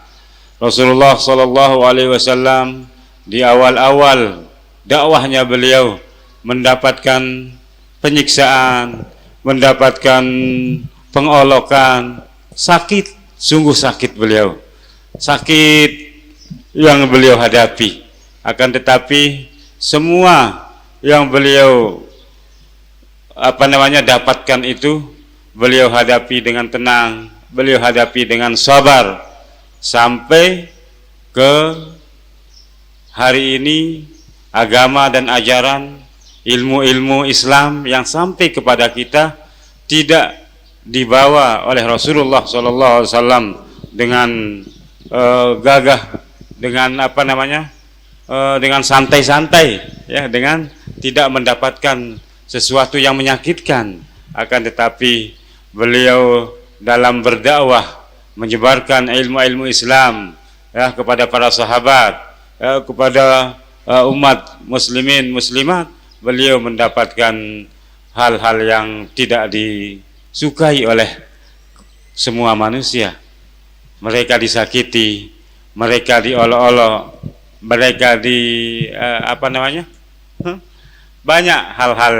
Rasulullah SAW di awal-awal dakwahnya beliau mendapatkan penyiksaan, mendapatkan pengolokan, sakit, sungguh sakit beliau, sakit yang beliau hadapi. Akan tetapi semua yang beliau dapatkan itu beliau hadapi dengan tenang, beliau hadapi dengan sabar, sampai ke hari ini agama dan ajaran ilmu-ilmu Islam yang sampai kepada kita tidak dibawa oleh Rasulullah SAW dengan gagah, dengan apa namanya, dengan santai-santai, ya, dengan tidak mendapatkan sesuatu yang menyakitkan, akan tetapi beliau dalam berdakwah menyebarkan ilmu-ilmu Islam, ya, kepada para sahabat, ya, kepada umat muslimin muslimat, beliau mendapatkan hal-hal yang tidak disukai oleh semua manusia. Mereka disakiti, mereka diolok-olok, mereka banyak hal-hal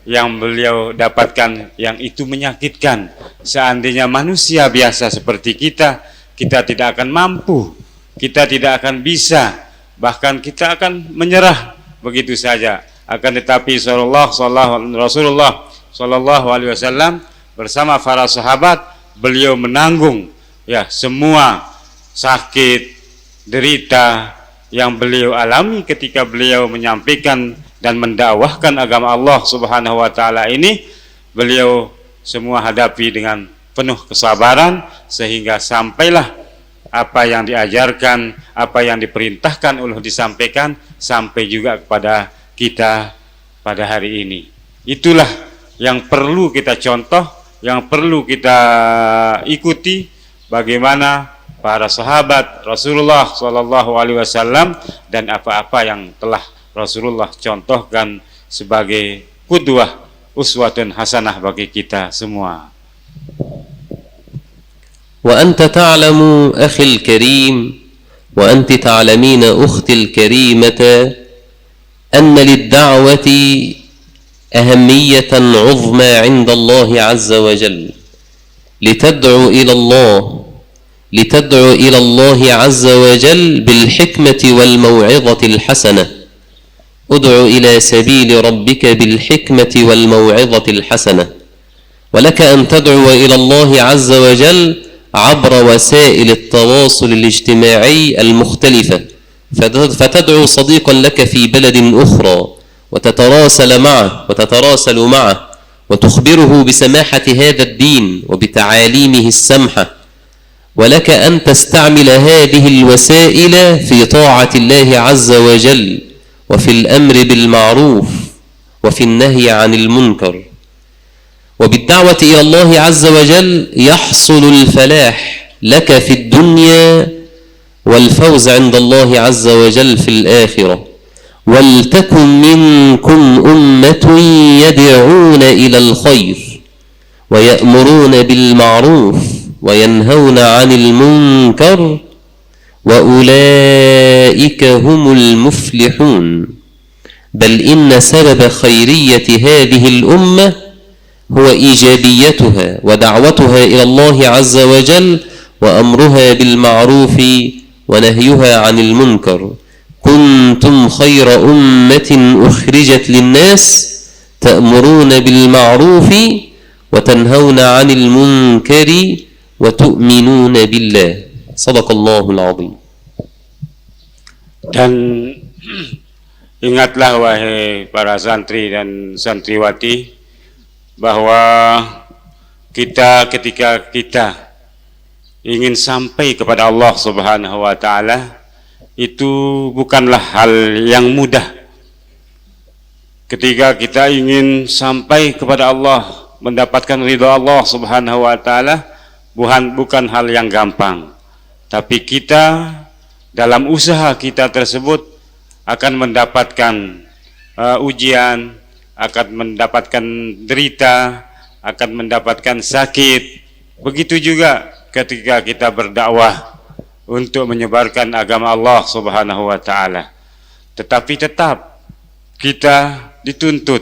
yang beliau dapatkan yang itu menyakitkan. Seandainya manusia biasa seperti kita, kita tidak akan mampu, kita tidak akan bisa, bahkan kita akan menyerah begitu saja. Akan tetapi Rasulullah Sallallahu Alaihi Wasallam bersama para sahabat, beliau menanggung, ya, semua sakit, derita yang beliau alami ketika beliau menyampaikan dan mendakwahkan agama Allah Subhanahu wa taala ini. Beliau semua hadapi dengan penuh kesabaran, sehingga sampailah apa yang diajarkan, apa yang diperintahkan Allah disampaikan sampai juga kepada kita pada hari ini. Itulah yang perlu kita contoh, yang perlu kita ikuti, bagaimana para sahabat Rasulullah Sallallahu Alaihi Wasallam dan apa-apa yang telah Rasulullah contohkan sebagai qudwah, uswatun hasanah bagi kita semua. وأنت تعلم أخي الكريم وأنت تعلمين أختي الكريمة أن للدعوة أهمية عظمى عند الله عز وجل لتدعو إلى الله عز وجل بالحكمة والموعظة الحسنة. ادع إلى سبيل ربك بالحكمة والموعظة الحسنة. ولك أن تدعو إلى الله عز وجل عبر وسائل التواصل الاجتماعي المختلفة، فتدعو صديقا لك في بلد أخرى وتتراسل معه وتخبره بسماحة هذا الدين وبتعاليمه السمحة. ولك أن تستعمل هذه الوسائل في طاعة الله عز وجل وفي الأمر بالمعروف وفي النهي عن المنكر. وبالدعوة إلى الله عز وجل يحصل الفلاح لك في الدنيا والفوز عند الله عز وجل في الآخرة. ولتكن منكم أمة يدعون إلى الخير ويأمرون بالمعروف وينهون عن المنكر وأولئك هم المفلحون. بل إن سبب خيرية هذه الأمة هو إيجابيتها ودعوتها إلى الله عز وجل وأمرها بالمعروف ونهيها عن المنكر. كنتم خير أمة أخرجت للناس تأمرون بالمعروف وتنهون عن المنكر وتؤمنون بالله. صدق الله العظيم. Dan ingatlah wahai para santri dan santriwati, bahwa ketika kita ingin sampai kepada Allah Subhanahu wa taala, itu bukanlah hal yang mudah. Ketika kita ingin sampai kepada Allah, mendapatkan ridha Allah Subhanahu wa taala, bukan hal yang gampang. Tapi kita dalam usaha kita tersebut akan mendapatkan ujian, akan mendapatkan derita, akan mendapatkan sakit. Begitu juga ketika kita berdakwah untuk menyebarkan agama Allah Subhanahu wa taala. Tetapi tetap kita dituntut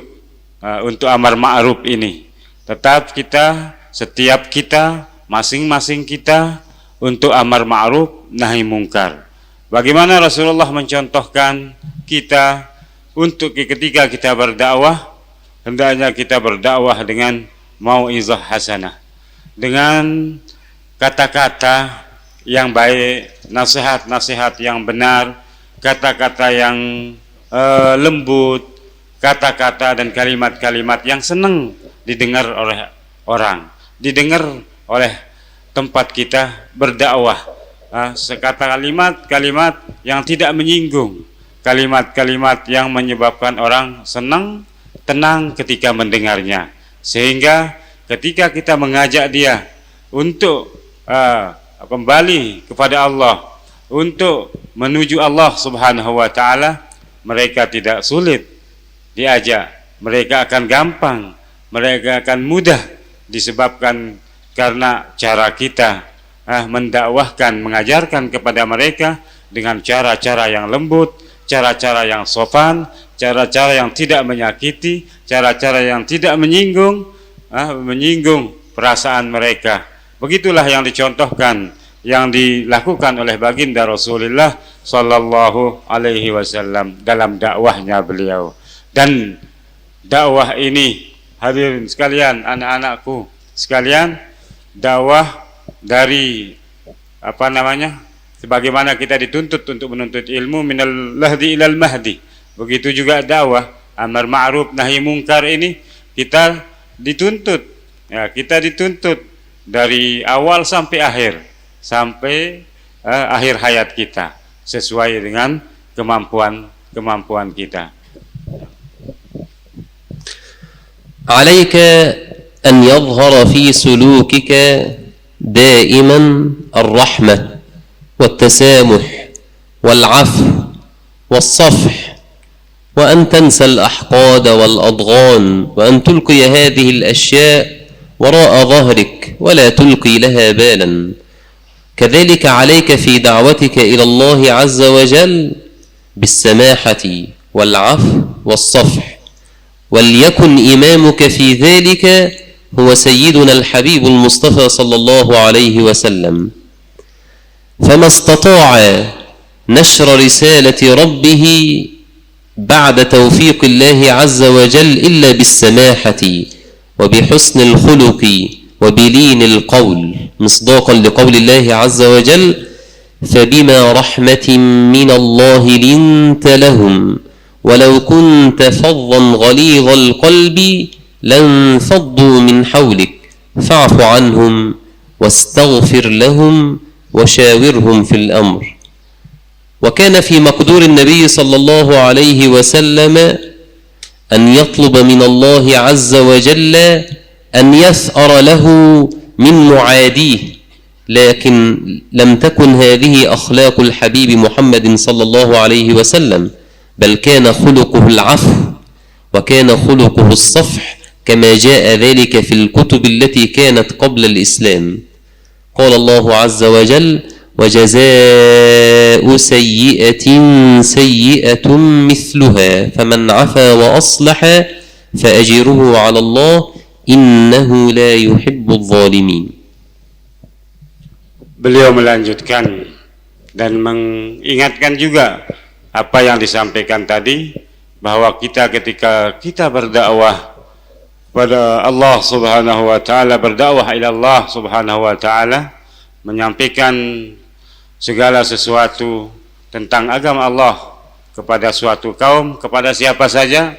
untuk amar ma'ruf ini. Tetap setiap kita, masing-masing kita untuk amar ma'ruf nahi mungkar. Bagaimana Rasulullah mencontohkan kita untuk ketika kita berdakwah, hendaknya kita berdakwah dengan mau'izah hasanah, dengan kata-kata yang baik, nasihat-nasihat yang benar, kata-kata yang lembut, kata-kata dan kalimat-kalimat yang senang didengar oleh orang. didengar oleh tempat kita berdakwah. Sekata kalimat-kalimat yang tidak menyinggung, kalimat-kalimat yang menyebabkan orang senang, tenang ketika mendengarnya, sehingga ketika kita mengajak dia untuk kembali kepada Allah, untuk menuju Allah Subhanahu wa taala, mereka tidak sulit diajak, mereka akan gampang, mereka akan mudah, disebabkan karena cara kita mendakwahkan, mengajarkan kepada mereka dengan cara-cara yang lembut, cara-cara yang sopan, cara-cara yang tidak menyakiti, cara-cara yang tidak menyinggung perasaan mereka. Begitulah yang dicontohkan, yang dilakukan oleh baginda Rasulullah Sallallahu Alaihi Wasallam dalam dakwahnya beliau. Dan dakwah ini, hadirin sekalian, anak-anakku sekalian, dakwah dari sebagaimana kita dituntut untuk menuntut ilmu minal lahdi ilal mahdi, begitu juga dakwah amar ma'ruf nahi mungkar ini kita dituntut dari awal sampai akhir, sampai akhir hayat kita, sesuai dengan kemampuan kita. عليك أن يظهر في سلوكك دائما الرحمة والتسامح والعفو والصفح، وأن تنسى الأحقاد والأضغان، وأن تلقي هذه الأشياء وراء ظهرك ولا تلقي لها بالا. كذلك عليك في دعوتك إلى الله عز وجل بالسماحة والعفو والصفح، وليكن إمامك في ذلك هو سيدنا الحبيب المصطفى صلى الله عليه وسلم. فما استطاع نشر رسالة ربه بعد توفيق الله عز وجل إلا بالسماحة وبحسن الخلق وبلين القول، مصداقا لقول الله عز وجل: فبما رحمة من الله لنت لهم ولو كنت فظا غليظ القلب لانفضوا من حولك فاعف عنهم واستغفر لهم وشاورهم في الأمر. وكان في مقدور النبي صلى الله عليه وسلم أن يطلب من الله عز وجل أن يثأر له من معاديه، لكن لم تكن هذه أخلاق الحبيب محمد صلى الله عليه وسلم، بل كان خلقه العفو وكان خلقه الصفح كما جاء ذلك في الكتب التي كانت قبل الإسلام. قال الله عز وجل: وجزاء سيئة سيئة مثلها فمن عفا وأصلح فأجره على الله إنه لا يحب الظالمين. Beliau melanjutkan dan mengingatkan juga apa yang disampaikan tadi, bahwa kita ketika kita berdakwah pada Allah Subhanahu wa taala, berdakwah ila Allah Subhanahu wa taala, menyampaikan segala sesuatu tentang agama Allah kepada suatu kaum, kepada siapa saja,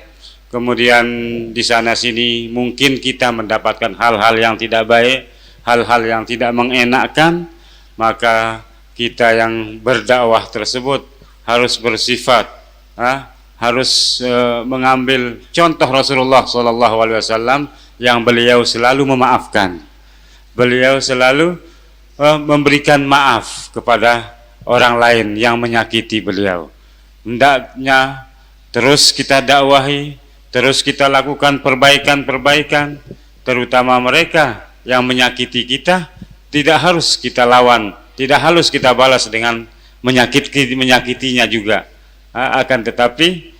kemudian di sana sini mungkin kita mendapatkan hal-hal yang tidak baik, hal-hal yang tidak mengenakkan, maka kita yang berdakwah tersebut harus bersifat harus mengambil contoh Rasulullah SAW yang beliau selalu memaafkan, beliau selalu memberikan maaf kepada orang lain yang menyakiti beliau. Hendaknya terus kita dakwahi, terus kita lakukan perbaikan-perbaikan, terutama mereka yang menyakiti kita. Tidak harus kita lawan, tidak harus kita balas dengan menyakitinya juga. Akan tetapi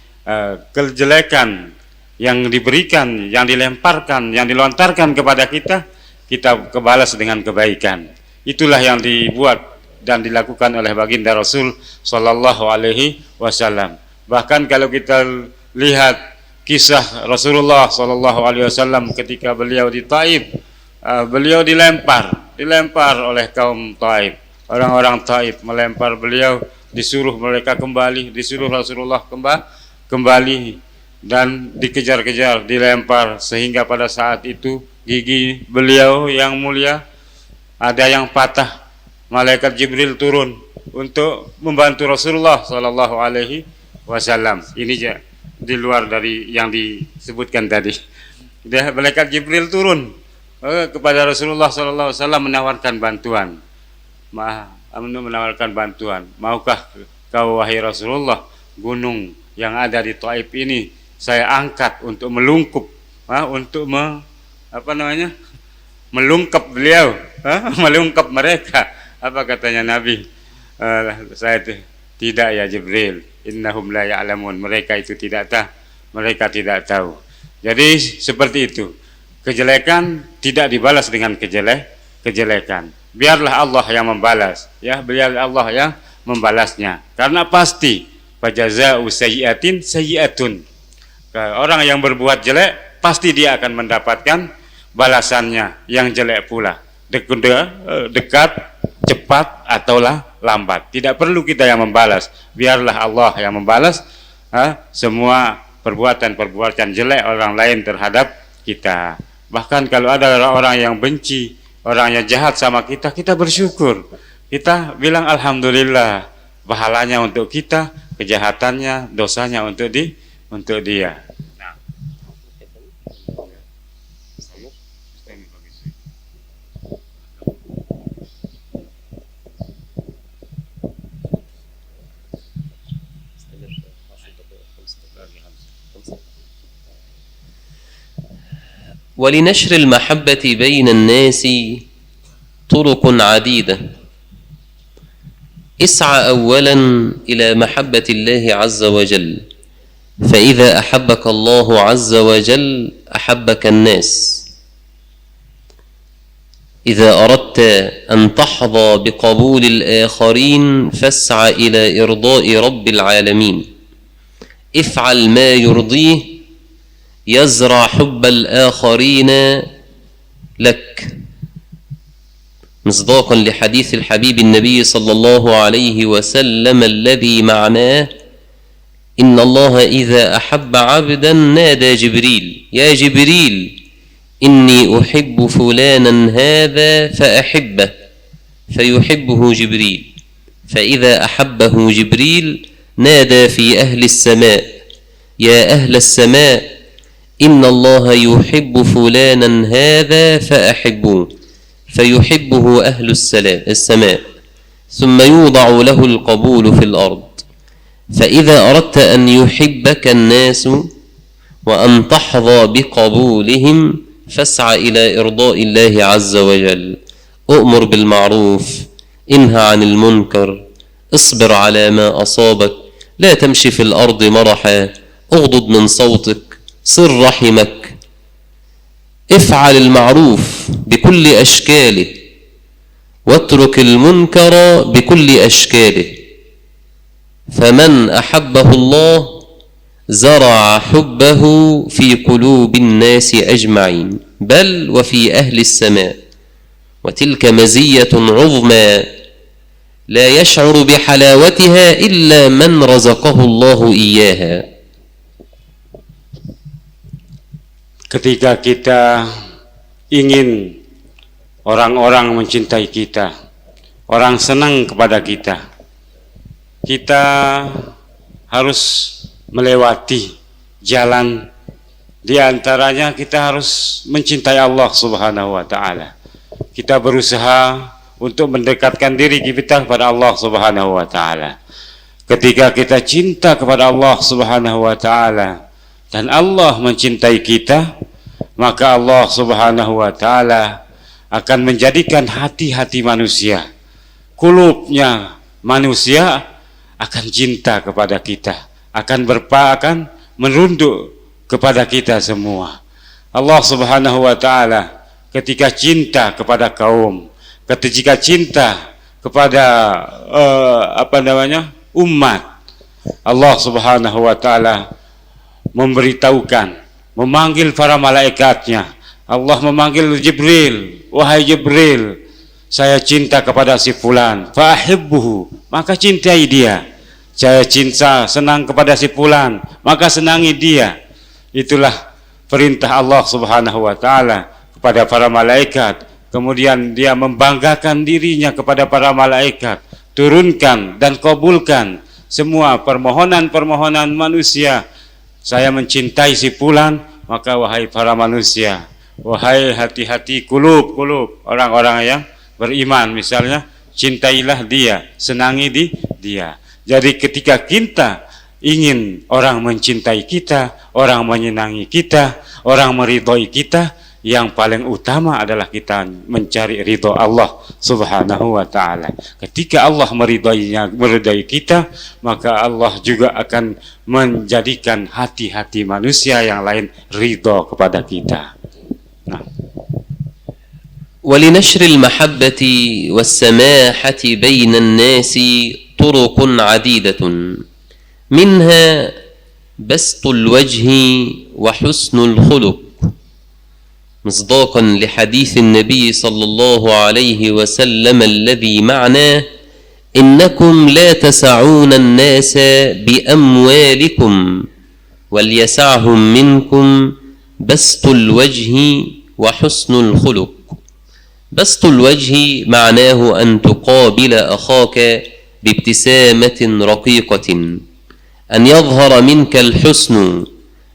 kejelekan yang diberikan, yang dilemparkan, yang dilontarkan kepada kita, kita kebalas dengan kebaikan. Itulah yang dibuat dan dilakukan oleh baginda Rasul Sallallahu Alaihi Wasallam. Bahkan kalau kita lihat kisah Rasulullah Sallallahu Alaihi Wasallam ketika beliau di Taif, beliau dilempar oleh kaum Taif, orang-orang Taif melempar beliau, disuruh mereka kembali, disuruh Rasulullah kembali dan dikejar-kejar, dilempar, sehingga pada saat itu gigi beliau yang mulia ada yang patah. Malaikat Jibril turun untuk membantu Rasulullah Sallallahu Alaihi Wasallam. Ini aja di luar dari yang disebutkan tadi. Malaikat Jibril turun kepada Rasulullah Sallallahu Alaihi Wasallam menawarkan bantuan. Menawarkan bantuan. Maukah kau wahai Rasulullah, gunung yang ada di Taif ini saya angkat untuk melungkup, untuk melungkap beliau, melungkap mereka. Apa katanya Nabi? Saya tidak ya Jibril, innahum la ya'lamun, mereka itu tidak tahu, mereka tidak tahu. Jadi seperti itu, kejelekan tidak dibalas dengan kejelekan. Biarlah Allah yang membalas, ya, biar Allah yang membalasnya, karena pasti fajaza'u sayyi'atin sayyi'atun. Orang yang berbuat jelek pasti dia akan mendapatkan balasannya yang jelek pula, dekat, cepat ataulah lambat. Tidak perlu kita yang membalas, biarlah Allah yang membalas semua perbuatan-perbuatan jelek orang lain terhadap kita. Bahkan kalau ada orang yang benci, orang yang jahat sama kita, kita bersyukur, kita bilang alhamdulillah, pahalanya untuk kita, kejahatannya, dosanya untuk dia. ولنشر المحبة بين الناس طرق عديدة. اسعى أولا إلى محبة الله عز وجل، فإذا أحبك الله عز وجل أحبك الناس. إذا أردت أن تحظى بقبول الآخرين فاسعى إلى إرضاء رب العالمين. افعل ما يرضيه يزرع حب الآخرين لك، مصداقا لحديث الحبيب النبي صلى الله عليه وسلم الذي معناه إن الله إذا أحب عبدا نادى جبريل يا جبريل إني أحب فلانا هذا فأحبه، فيحبه جبريل، فإذا أحبه جبريل نادى في أهل السماء يا أهل السماء إن الله يحب فلانا هذا فأحبوه، فيحبه أهل السماء، ثم يوضع له القبول في الأرض. فإذا أردت أن يحبك الناس وأن تحظى بقبولهم فاسعى إلى إرضاء الله عز وجل. أؤمر بالمعروف، انهى عن المنكر، اصبر على ما أصابك، لا تمشي في الأرض مرحا، اغضض من صوتك، صل رحمك، افعل المعروف بكل أشكاله واترك المنكر بكل أشكاله. فمن أحبه الله زرع حبه في قلوب الناس أجمعين، بل وفي أهل السماء، وتلك مزية عظمى لا يشعر بحلاوتها إلا من رزقه الله إياها. Ketika kita ingin orang-orang mencintai kita, orang senang kepada kita, kita harus melewati jalan. Di antaranya kita harus mencintai Allah Subhanahu wa Ta'ala. Kita berusaha untuk mendekatkan diri kita kepada Allah Subhanahu wa Ta'ala. Ketika kita cinta kepada Allah Subhanahu wa Ta'ala dan Allah mencintai kita, maka Allah Subhanahu wa Ta'ala akan menjadikan hati-hati manusia, kulubnya manusia akan cinta kepada kita, akan merunduk kepada kita semua. Allah Subhanahu wa Ta'ala ketika cinta kepada kaum, ketika cinta kepada umat, Allah Subhanahu wa Ta'ala memberitahukan, memanggil para malaikatnya. Allah memanggil Jibril, wahai Jibril, saya cinta kepada si fulan, fa'ahibbuhu, maka cintai dia. Saya cinta, senang kepada si fulan, maka senangi dia. Itulah perintah Allah Subhanahu wa Ta'ala kepada para malaikat, kemudian dia membanggakan dirinya kepada para malaikat, turunkan dan kabulkan semua permohonan-permohonan manusia. Saya mencintai si fulan, maka wahai para manusia, wahai hati-hati kulub orang-orang yang beriman misalnya, cintailah dia, senangi dia. Jadi ketika kita ingin orang mencintai kita, orang menyenangi kita, orang meridhoi kita, yang paling utama adalah kita mencari ridho Allah Subhanahu wa ta'ala. Ketika Allah meridhai kita, maka Allah juga akan menjadikan hati-hati manusia yang lain ridho kepada kita. Nah. ولنشر المحبة والسماحة بين الناس طرق عديدة، منها بسط الوجه وحسن الخلق، مصداقا لحديث النبي صلى الله عليه وسلم الذي معناه: إنكم لا تسعون الناس بأموالكم وليسعهم منكم بسط الوجه وحسن الخلق. بسط الوجه معناه أن تقابل أخاك بابتسامة رقيقة، أن يظهر منك الحسن،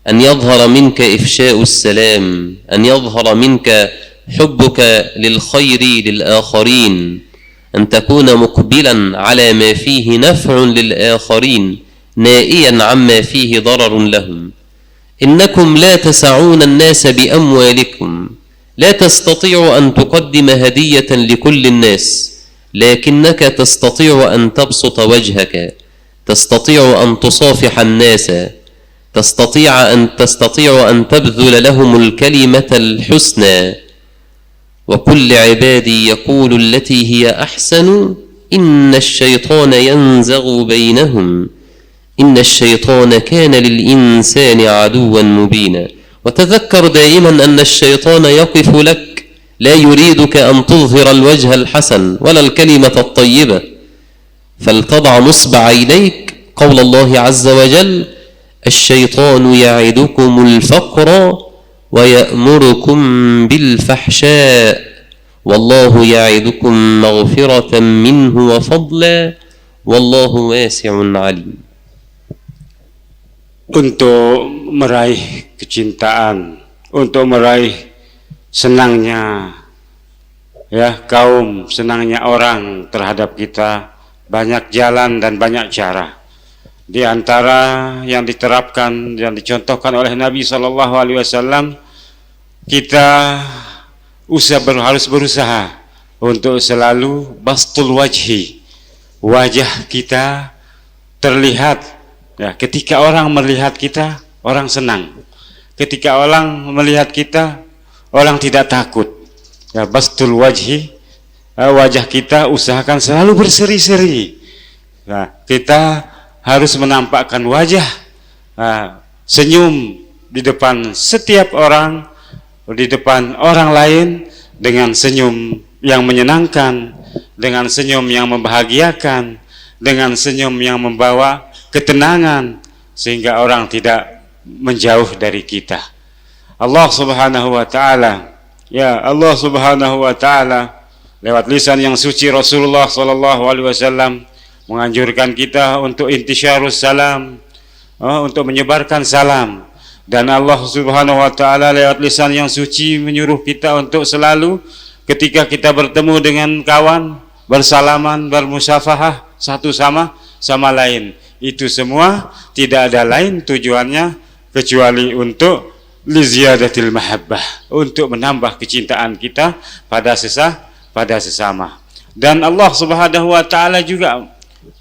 أن يظهر منك إفشاء السلام، أن يظهر منك حبك للخير للآخرين، أن تكون مقبلا على ما فيه نفع للآخرين نائيا عما فيه ضرر لهم. إنكم لا تسعون الناس بأموالكم، لا تستطيع أن تقدم هدية لكل الناس، لكنك تستطيع أن تبسط وجهك، تستطيع أن تصافح الناس، تستطيع أن تبذل لهم الكلمة الحسنى. وكل عبادي يقول التي هي أحسن إن الشيطان ينزغ بينهم إن الشيطان كان للإنسان عدوا مبينا. وتذكر دائما أن الشيطان يقف لك، لا يريدك أن تظهر الوجه الحسن ولا الكلمة الطيبة، فلتضع نصب عينيك قول الله عز وجل: الشيطان يعدكم الفقر ويأمركم بالفحشاء والله يعدكم مغفرة منه وفضلا والله واسع عليم. Untuk meraih kecintaan, untuk meraih senangnya kaum, senangnya orang terhadap kita, banyak jalan dan banyak cara. Di antara yang diterapkan, yang dicontohkan oleh Nabi SAW, kita harus berusaha untuk selalu bastul wajhi, wajah kita terlihat. Ketika orang melihat kita, orang senang. Ketika orang melihat kita, orang tidak takut. Bastul wajhi, wajah kita usahakan selalu berseri-seri. Kita harus menampakkan wajah senyum di depan setiap orang, di depan orang lain, dengan senyum yang menyenangkan, dengan senyum yang membahagiakan, dengan senyum yang membawa ketenangan, sehingga orang tidak menjauh dari kita. Allah Subhanahu wa ta'ala, Allah Subhanahu wa ta'ala lewat lisan yang suci Rasulullah SAW menganjurkan kita untuk intisyarus salam, untuk menyebarkan salam. Dan Allah Subhanahu wa ta'ala lewat lisan yang suci menyuruh kita untuk selalu ketika kita bertemu dengan kawan, bersalaman, bermusafahah satu sama lain. Itu semua tidak ada lain tujuannya kecuali untuk liziyadatil mahabbah, untuk menambah kecintaan kita pada sesama. Dan Allah Subhanahu wa ta'ala juga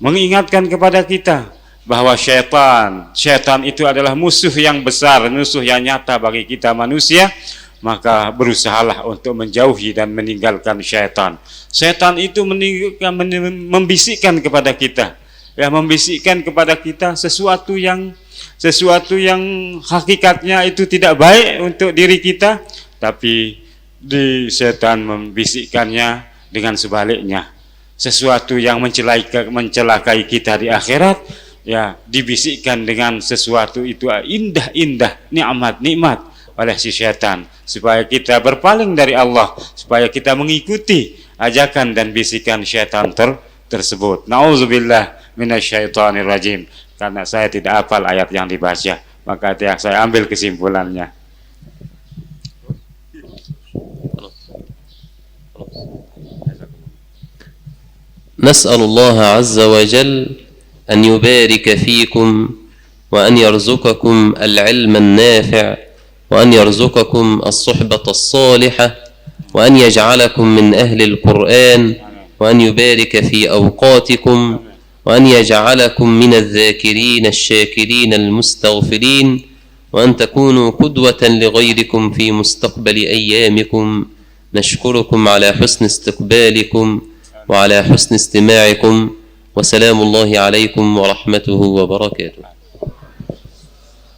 mengingatkan kepada kita bahwa syaitan itu adalah musuh yang besar, musuh yang nyata bagi kita manusia. Maka berusahalah untuk menjauhi dan meninggalkan syaitan. Syaitan itu membisikkan kepada kita, membisikkan kepada kita sesuatu yang hakikatnya itu tidak baik untuk diri kita, tapi syaitan membisikkannya dengan sebaliknya. Sesuatu yang mencelakai kita di akhirat, dibisikkan dengan sesuatu itu indah-indah, nikmat oleh si syaitan. supaya kita berpaling dari Allah, supaya kita mengikuti ajakan dan bisikan syaitan tersebut. Nauzubillah minasyaitonir rajim. Karena saya tidak hafal ayat yang dibaca, maka saya ambil kesimpulannya. نسأل الله عز وجل أن يبارك فيكم وأن يرزقكم العلم النافع وأن يرزقكم الصحبة الصالحة وأن يجعلكم من أهل القرآن وأن يبارك في أوقاتكم وأن يجعلكم من الذاكرين الشاكرين المستغفرين وأن تكونوا قدوة لغيركم في مستقبل أيامكم. نشكركم على حسن استقبالكم وعلى حسن استماعكم وسلام الله عليكم ورحمته وبركاته.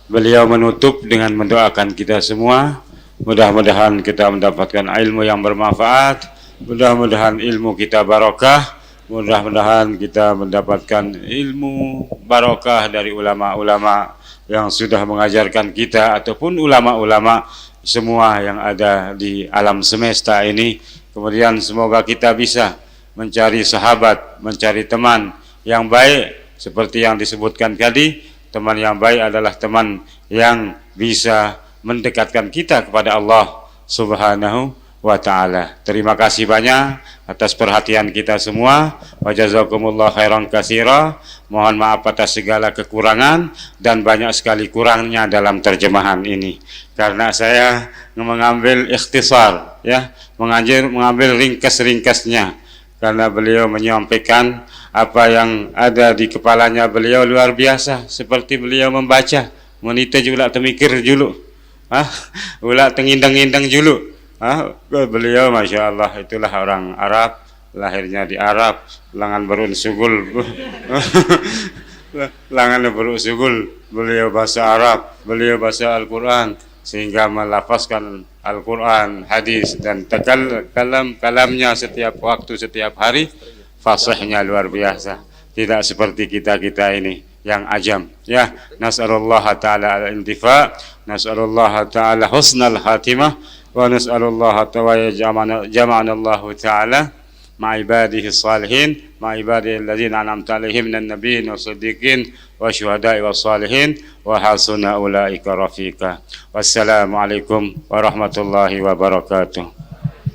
Beliau menutup dengan mendoakan kita semua, mudah-mudahan kita mendapatkan ilmu yang bermanfaat, mudah-mudahan ilmu kita barokah, mudah-mudahan kita mendapatkan ilmu barokah dari ulama-ulama yang sudah mengajarkan kita ataupun ulama-ulama semua yang ada di alam semesta ini. Kemudian semoga kita bisa mencari sahabat, mencari teman yang baik seperti yang disebutkan tadi. Teman yang baik adalah teman yang bisa mendekatkan kita kepada Allah Subhanahu wa ta'ala. Terima kasih banyak atas perhatian kita semua. Wa jazakumullah khairan katsira. Mohon maaf atas segala kekurangan dan banyak sekali kurangnya dalam terjemahan ini. Karena saya mengambil ikhtisar, ya, mengambil ringkas-ringkasnya. Karena beliau menyampaikan apa yang ada di kepalanya beliau luar biasa, seperti beliau membaca monita juga temikir dulu, ulah tengindang-indang dulu. Beliau masya Allah itulah orang Arab, lahirnya di Arab, langan berun sugul, langan berun sugul. Beliau bahasa Arab, beliau bahasa Al-Quran, sehingga melafazkan Al-Quran, hadis dan kalamnya setiap waktu, setiap hari, fasihnya luar biasa. Tidak seperti kita ini yang ajam. Ya, nas'alullah ta'ala al-intifa, nas'alullah ta'ala husnal khatimah, wa nas'alullah ta'ala jama'ana Allah ta'ala مع عباده الصالحين مع عباده الذين أنعمت عليهم من النبيين والصديقين والشهداء والصالحين وحسن أولئك رفيقا. والسلام عليكم ورحمة الله وبركاته.